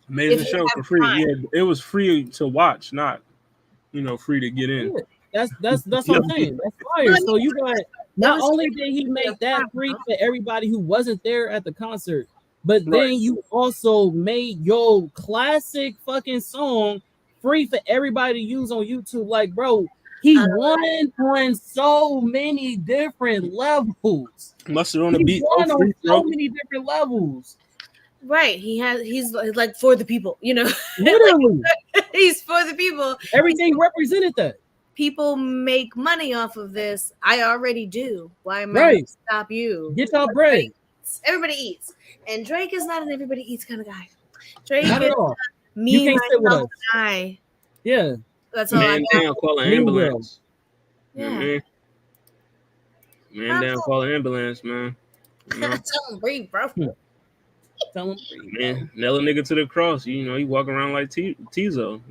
amazing show for free. Yeah, it was free to watch, not free to get in. Yeah, that's what I'm saying. That's fire. So you got not only did he make that free for everybody who wasn't there at the concert, but then you also made your classic fucking song free for everybody to use on YouTube. Like, bro, he won on so many different levels. Mustard on the beat. Won on so many different levels. Right. He's like for the people, Literally. He's for the people. Everything represented that. People make money off of this. I already do. Why am I going to stop you? Get your bread. Everybody eats. And Drake is not an everybody eats kind of guy. Drake not is at all. Me, you can't sit with us. I. Yeah. That's all Man I down, call an ambulance. Yeah. Man down, call an ambulance, man. Tell him breathe, bro. Tell him breathe. Man, nail a nigga to the cross. You walk around like Tizo.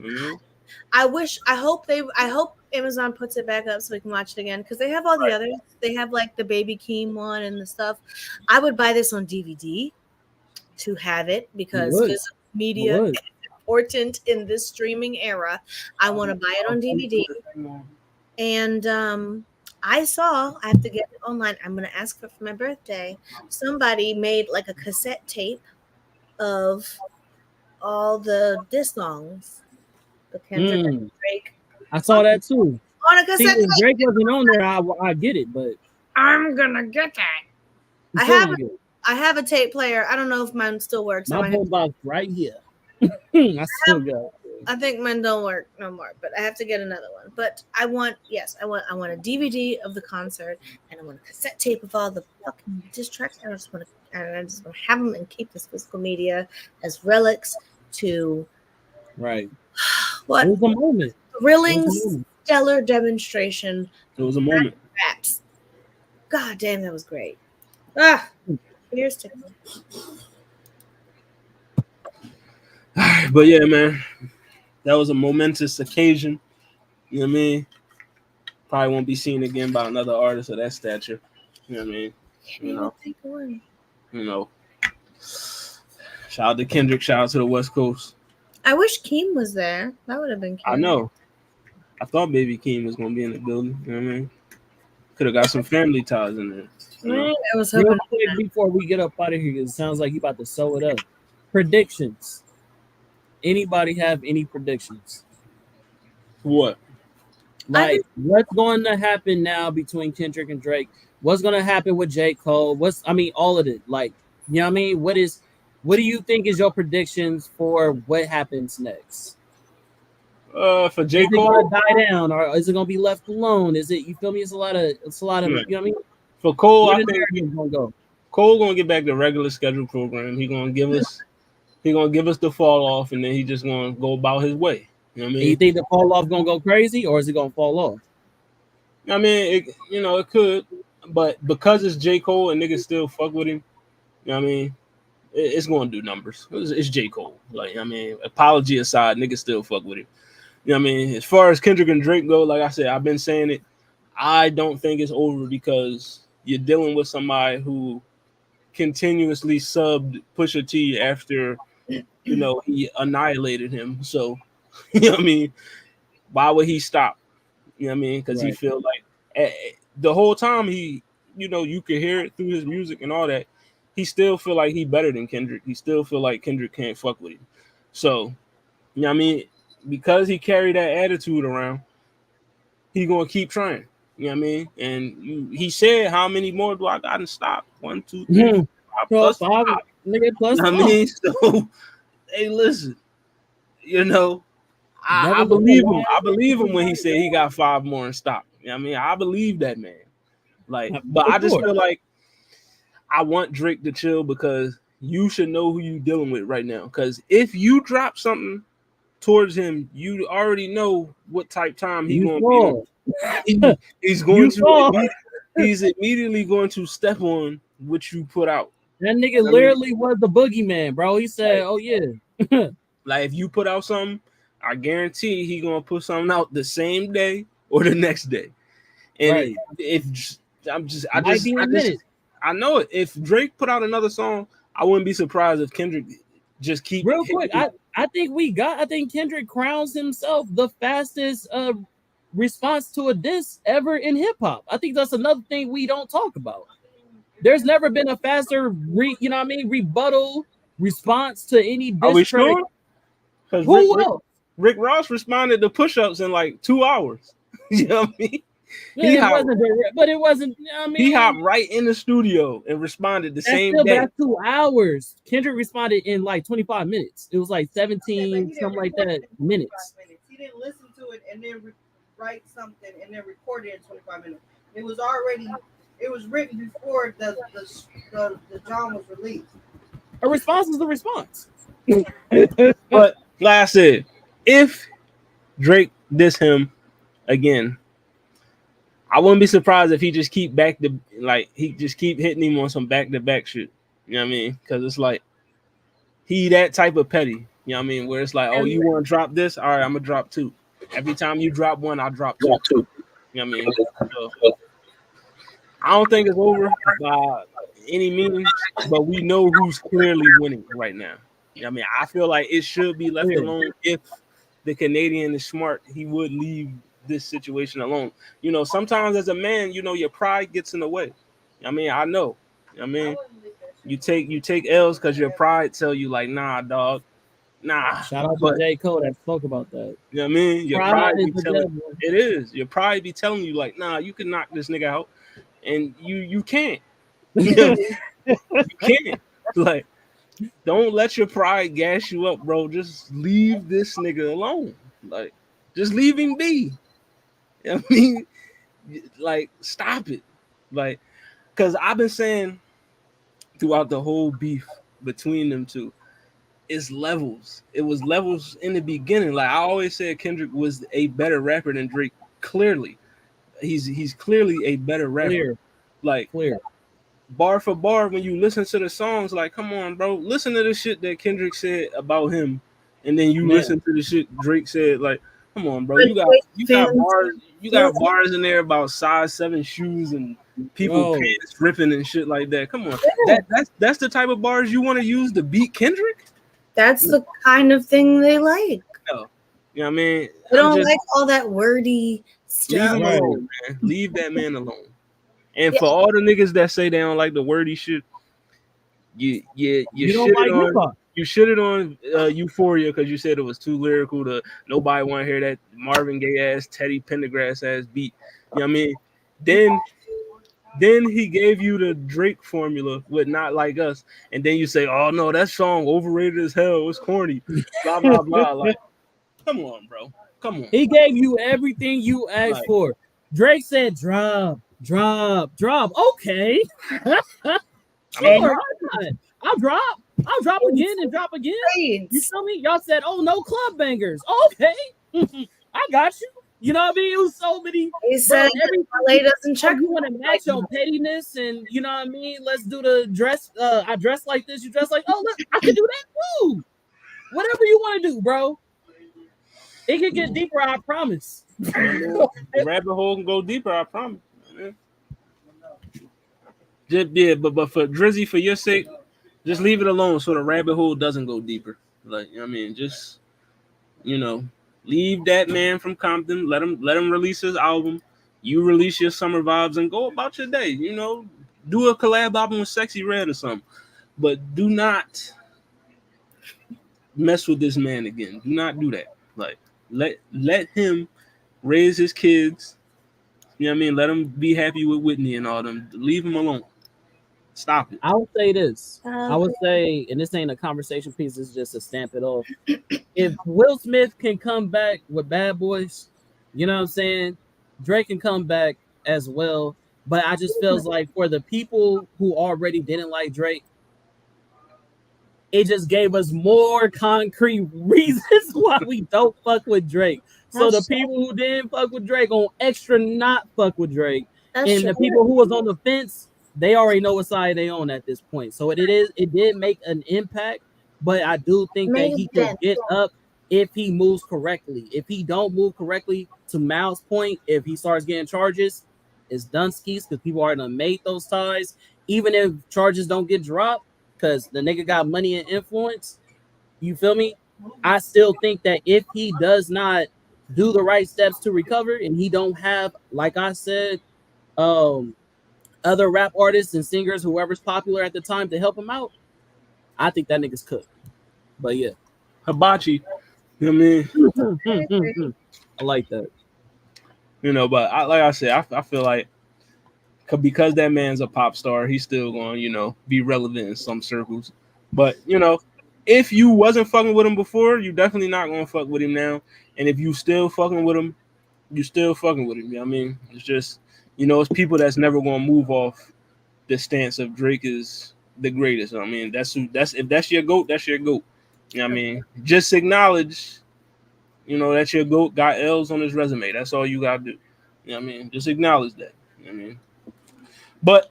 I hope Amazon puts it back up so we can watch it again because they have all the others. They have like the Baby Keem one and the stuff. I would buy this on DVD to have it because physical media is important in this streaming era. I want to buy it on DVD. And I have to get it online. I'm going to ask for it for my birthday. Somebody made like a cassette tape of all the diss songs. The Kendrick and Drake. I saw that too. On a cassette tape. If Drake wasn't on there, I get it, but I'm gonna get that. I have a tape player. I don't know if mine still works. My whole box right here. I still got it. I think mine don't work no more, but I have to get another one. But I want a DVD of the concert, and I want a cassette tape of all the fucking diss tracks. I just want to have them and keep this physical media as relics to what? It was a moment. Thrilling, stellar demonstration. It was a moment. Raps. God damn, that was great. Here's to But yeah, man, that was a momentous occasion. You know what I mean? Probably won't be seen again by another artist of that stature. You know what I mean? You know. Shout out to Kendrick. Shout out to the West Coast. I wish Keem was there. That would have been cute. I know. I thought Baby Keem was going to be in the building. You know what I mean? Could have got some family ties in there. I was hoping. Real quick before we get up out of here, because it sounds like you about to sew it up. Predictions. Anybody have any predictions? What? Like, what's going to happen now between Kendrick and Drake? What's going to happen with J. Cole? All of it. Like, you know what I mean? What do you think is your predictions for what happens next? For J. Is it Cole, gonna die down, or is it gonna be left alone? Is it? You feel me? It's a lot of. Yeah. You know what I mean? For Cole, Where I the think narrative gonna go? Cole gonna get back to regular schedule program. He gonna give us the fall off, and then he just gonna go about his way. You know what I And you mean? think the fall off gonna go crazy, or is it gonna fall off? I mean, it could, but because it's J. Cole and niggas still fuck with him, you know what I mean? It's gonna do numbers. It's J. Cole. Like, I mean, apology aside, niggas still fuck with him. You know what I mean? As far as Kendrick and Drake go, like I said, I've been saying it. I don't think it's over because you're dealing with somebody who continuously subbed Pusha T after he annihilated him. So you know what I mean? Why would he stop? You know what I mean? Because he Right. feel like the whole time you could hear it through his music and all that. He still feel like he better than Kendrick. He still feel like Kendrick can't fuck with him. So you know what I mean? Because he carried that attitude around, he gonna keep trying. You know what I mean? And he said, "How many more do I got to stop? 1, 2, 3, 4, 5, plus 5." Nigga, plus You know what I mean? So, hey, listen. I Never live a believe him. lie. I believe him when he said he got 5 more in stock. You know what I mean? I believe that man. Like, but I just feel like I want Drake to chill because you should know who you dealing with right now. Because if you drop something towards him, you already know what type time he's You going to be fall. on. He's going You fall. he's immediately going to step on what you put out. That nigga literally was the boogeyman, bro. He said, "Oh yeah." Like if you put out something, I guarantee he gonna put something out the same day or the next day. And Right. I know it. If Drake put out another song, I wouldn't be surprised if Kendrick just keep Real quick. I think Kendrick crowns himself the fastest response to a diss ever in hip hop. I think that's another thing we don't talk about. There's never been a faster rebuttal response to any diss Are we track. sure? Because Who else? Rick Ross responded to push-ups in like 2 hours. You know what I mean? It wasn't. I mean, he hopped right in the studio and responded the same day. That's 2 hours. Kendrick responded in like 25 minutes. It was like 17, something like that minutes. He didn't listen to it and then write something and then record it in 25 minutes. It was written before the John was released. A response is the response. But like I said, if Drake diss him again, I wouldn't be surprised if he just keep hitting him on some back-to-back shit. You know what I mean? Because it's like he that type of petty. You know what I mean? Where it's like, oh, you want to drop this? All right, I'm gonna drop 2. Every time you drop 1, I'll drop 2. You know what I mean? So, I don't think it's over by any means, but we know who's clearly winning right now. You know what I mean? I feel like it should be left alone. If the Canadian is smart, he would leave this situation alone. You know, sometimes as a man, your pride gets in the way. I mean, I know. I mean, you take L's because your pride tell you like, nah, dog, nah. Shout out to J. Cole that spoke about that. You know what I mean? Your Pride be is telling it is. Your pride be telling you like, nah, you can knock this nigga out, and you can't. You can't. Like, don't let your pride gas you up, bro. Just leave this nigga alone. Like, just leave him be. You know what I mean? Like, stop it. Like, because I've been saying throughout the whole beef between them two, it's levels. It was levels in the beginning. Like, I always said Kendrick was a better rapper than Drake. Clearly. He's clearly a better rapper. Clear. Bar for bar, when you listen to the songs, like, come on, bro. Listen to the shit that Kendrick said about him, and then you listen to the shit Drake said, like, come on, bro. You got bars in there about size 7 shoes and people pants ripping and shit like that. Come on. That's the type of bars you want to use to beat Kendrick? That's the kind of thing they like. No. You know what I mean? They don't like all that wordy stuff. Leave him alone, man. Leave that man alone. And for all the niggas that say they don't like the wordy shit, you shitted on Euphoria because you said it was too lyrical. Nobody want to hear that Marvin Gaye ass, Teddy Pendergrass ass beat. You know what I mean? Then he gave you the Drake formula with Not Like Us, and then you say, "Oh no, that song overrated as hell. It's corny." Blah blah blah. Like, come on, bro. Come on. He gave you everything you asked Like- for. Drake said, drop. Okay. Sure, why not? I'll drop again and drop again. You feel me? Y'all said, oh, no club bangers. Okay. I got you. You know what I mean? It was so many. He said LA doesn't check. You want to match on pettiness, and you know what I mean? Let's do the dress. I dress like this, you dress like, oh, look, I can do that too. Whatever you want to do, bro. It can get deeper, I promise. The rabbit hole can go deeper, I promise. Man. Just, yeah, but for Drizzy, for your sake, just leave it alone so the rabbit hole doesn't go deeper. Like, you know what I mean, just, you know, leave that man from Compton. Let him release his album. You release your summer vibes and go about your day. You know, do a collab album with Sexy Red or something. But do not mess with this man again. Do not do that. Like, let him raise his kids. You know what I mean? Let him be happy with Whitney and all them. Leave him alone. Stop it. I would say this. I would say, and this ain't a conversation piece, it's just to stamp it off. If Will Smith can come back with Bad Boys, you know what I'm saying? Drake can come back as well. But I just feels like for the people who already didn't like Drake, it just gave us more concrete reasons why we don't fuck with Drake. So the people who didn't fuck with Drake on extra not fuck with Drake. And the people who was on the fence, they already know what side they on at this point. So it did make an impact, but I do think that he can get up if he moves correctly. If he don't move correctly, to Mal's point, if he starts getting charges, it's done skis because people already done made those ties. Even if charges don't get dropped, because the nigga got money and influence, you feel me? I still think that if he does not do the right steps to recover and he don't have, like I said, other rap artists and singers, whoever's popular at the time to help him out, I think that nigga's cooked. But yeah. Hibachi. You know what I mean? I like that. You know, but like I said, I feel like because that man's a pop star, he's still going to, you know, be relevant in some circles. But, you know, if you wasn't fucking with him before, you definitely not going to fuck with him now. And if you still fucking with him, you still fucking with him. You know what I mean? It's just, you know, it's people that's never going to move off the stance of Drake is the greatest. I mean, if that's your GOAT, that's your GOAT. You know what I mean? Just acknowledge, you know, that your GOAT got L's on his resume. That's all you got to do. You know what I mean? Just acknowledge that. You know what I mean? But,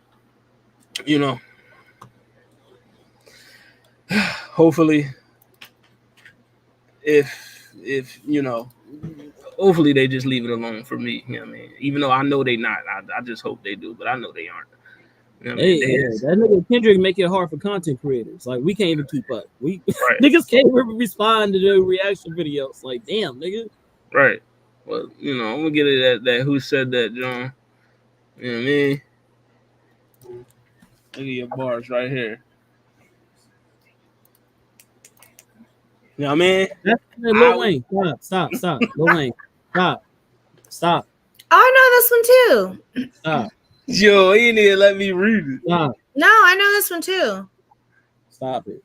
you know, hopefully, if you know, hopefully they just leave it alone for me. You know what I mean? Even though I know they not. I just hope they do, but I know they aren't. You know what I mean? That nigga Kendrick make it hard for content creators. Like, we can't even keep up. We niggas can't even respond to the reaction videos. Like, damn, nigga. Right. Well, you know, I'm gonna get it at that. Who said that, John? You know what I mean? Look at your bars right here. You know what I mean? Lil Wayne, stop. Lil Wayne, stop. Oh, I know this one too. Stop. Yo, you need to let me read it. Stop. No, I know this one too. Stop it.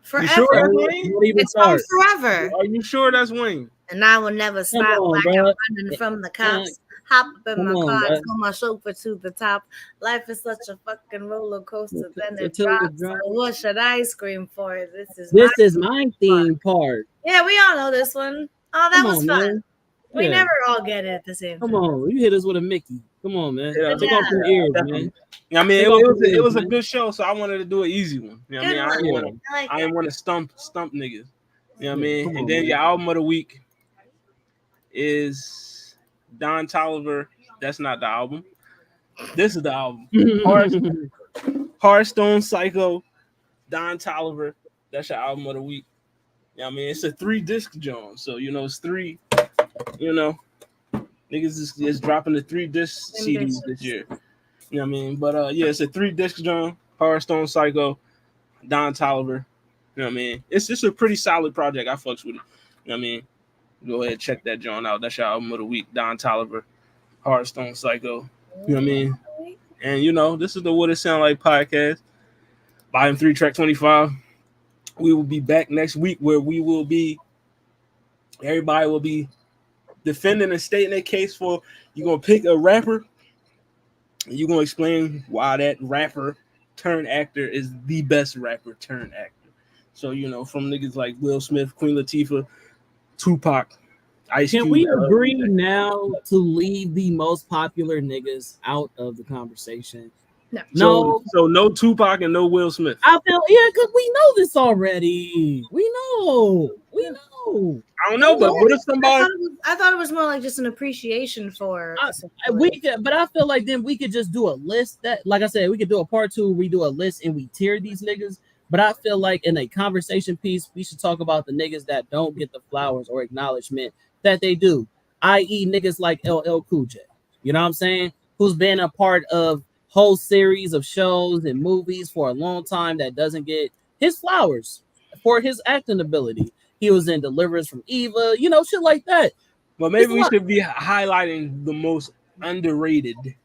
Forever. You sure that's Wayne? It's on forever. Are you sure that's Wayne? And I will never stop like I'm running from the cops. Hop up in my car, tell my chauffeur to the top. Life is such a fucking roller coaster. Then it drops. So what should I scream for? This is my theme part. Yeah, we all know this one. Oh, that was fun. Man. We never all get it at the same time. Come on, you hit us with a Mickey. Come on, man. Take off your ears, man. I mean, it was a good show, so I wanted to do an easy one. You know what I mean? I didn't want to stump niggas. You know what I mean? And then your album of the week is Don Toliver. That's not the album. This is the album. Hearthstone Psycho, Don Toliver. That's your album of the week. You know what I mean? It's a 3-disc joint. So, you know, it's 3, you know, niggas is dropping the 3-disc CDs this year. You know what I mean? But yeah, it's a 3-disc joint. Hearthstone Psycho, Don Toliver. You know what I mean? It's just a pretty solid project. I fucks with it. You know what I mean? Go ahead, check that joint out. That's your album of the week, Don Toliver, Hearthstone Psycho. You know what I mean? And, you know, this is the What It Sound Like podcast, Volume 3, Track 25. We will be back next week where we will be, everybody will be defending and stating their case for. You're gonna pick a rapper. And you're gonna explain why that rapper turned actor is the best rapper turned actor. So from niggas like Will Smith, Queen Latifah, Tupac, Ice Cube. Can we agree now to leave the most popular niggas out of the conversation? No. So no Tupac and no Will Smith. I feel because we know this already. We know. I don't know, but what if somebody? I thought it was more like just an appreciation for. But I feel like then we could just do a list that, like I said, we could do a part 2. We do a list and we tier these niggas. But I feel like in a conversation piece, we should talk about the niggas that don't get the flowers or acknowledgement that they do, i.e., niggas like LL Cool J. You know what I'm saying? Who's been a part of whole series of shows and movies for a long time that doesn't get his flowers for his acting ability. He was in Deliverance from Eva, shit like that. Well, maybe we should be highlighting the most underrated. Okay.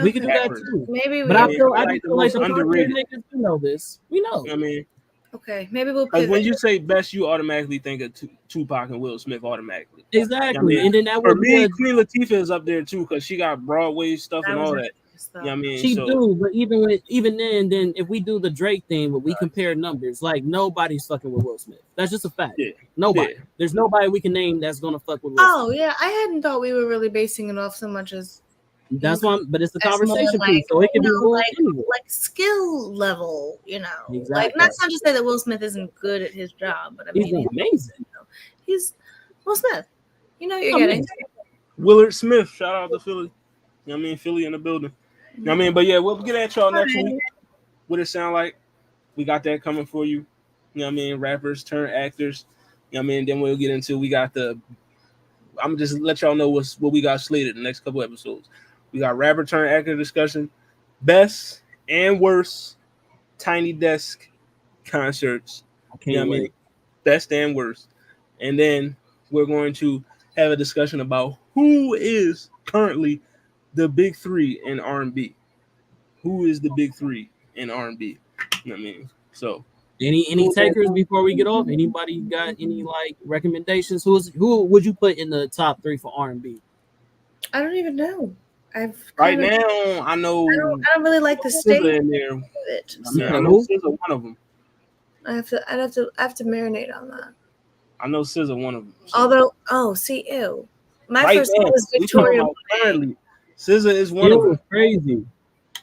We can do that too. Maybe, but I feel like the most underrated niggas know this. We know. I mean, okay, maybe we'll. Because when you say best, you automatically think of Tupac and Will Smith automatically. Exactly, and then that for would me, Queen Latifah is up there too because she got Broadway stuff and all that. She do, but even then if we do the Drake thing, but we compare numbers, like nobody's fucking with Will Smith. That's just a fact. Yeah. Nobody. Yeah. There's nobody we can name that's gonna fuck with Will Smith. Yeah, I hadn't thought we were really basing it off so much as. That's why, but it's the conversation piece, so it can be like skill level, Exactly. Like not to say that Will Smith isn't good at his job, but I mean he's amazing. He's Will Smith. You're getting Willard Smith. Shout out to Philly. Philly in the building. But yeah, we'll get at y'all next week. What it sound like? We got that coming for you. Rappers turn actors. Then we'll get into. We got I'm just let y'all know what we got slated the next couple episodes. We got rapper turn actor discussion, best and worst Tiny Desk concerts. Best and worst, and then we're going to have a discussion about who is currently the big 3 in R&B. Who is the big 3 in R&B? So any takers before we get off? Anybody got any recommendations? Who would you put in the top 3 for R&B? I don't even know. Now I know. I don't really like the state in there. I know SZA one of them. I have to marinate on that. I know SZA one of them. So. Although, ew. My first one was Victoria Monet. SZA is one of them. Crazy.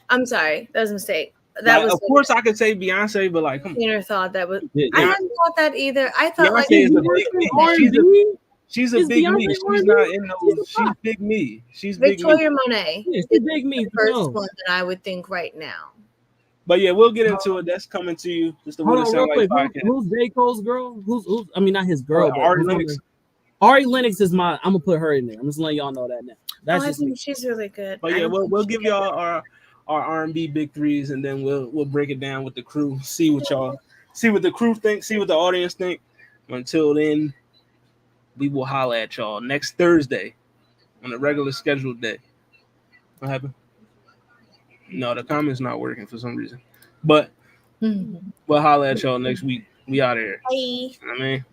I'm sorry, that was a mistake. That was of course I could say Beyonce, but come on. Thought that was. I hadn't thought that either. I thought Beyonce is a big me. She's a big me. She's not in those. She's big me. She's Victoria Monet. Yeah, she's big me. The first one that I would think right now. But yeah, we'll get into it. That's coming to you. Just the way it sound like podcast. Who's J. Cole's girl? Who's? I mean, not his girl. But Ari Lennox. Ari Lennox is my. I'm gonna put her in there. I'm just letting y'all know that now. That's I think she's really good. But yeah, we'll give y'all our R&B big 3s, and then we'll break it down with the crew. See what the crew think. See what the audience think. Until then, we will holler at y'all next Thursday on a regular scheduled day. What happened? No, the comment's not working for some reason. But we'll holler at y'all next week. We out of here. Bye. I mean.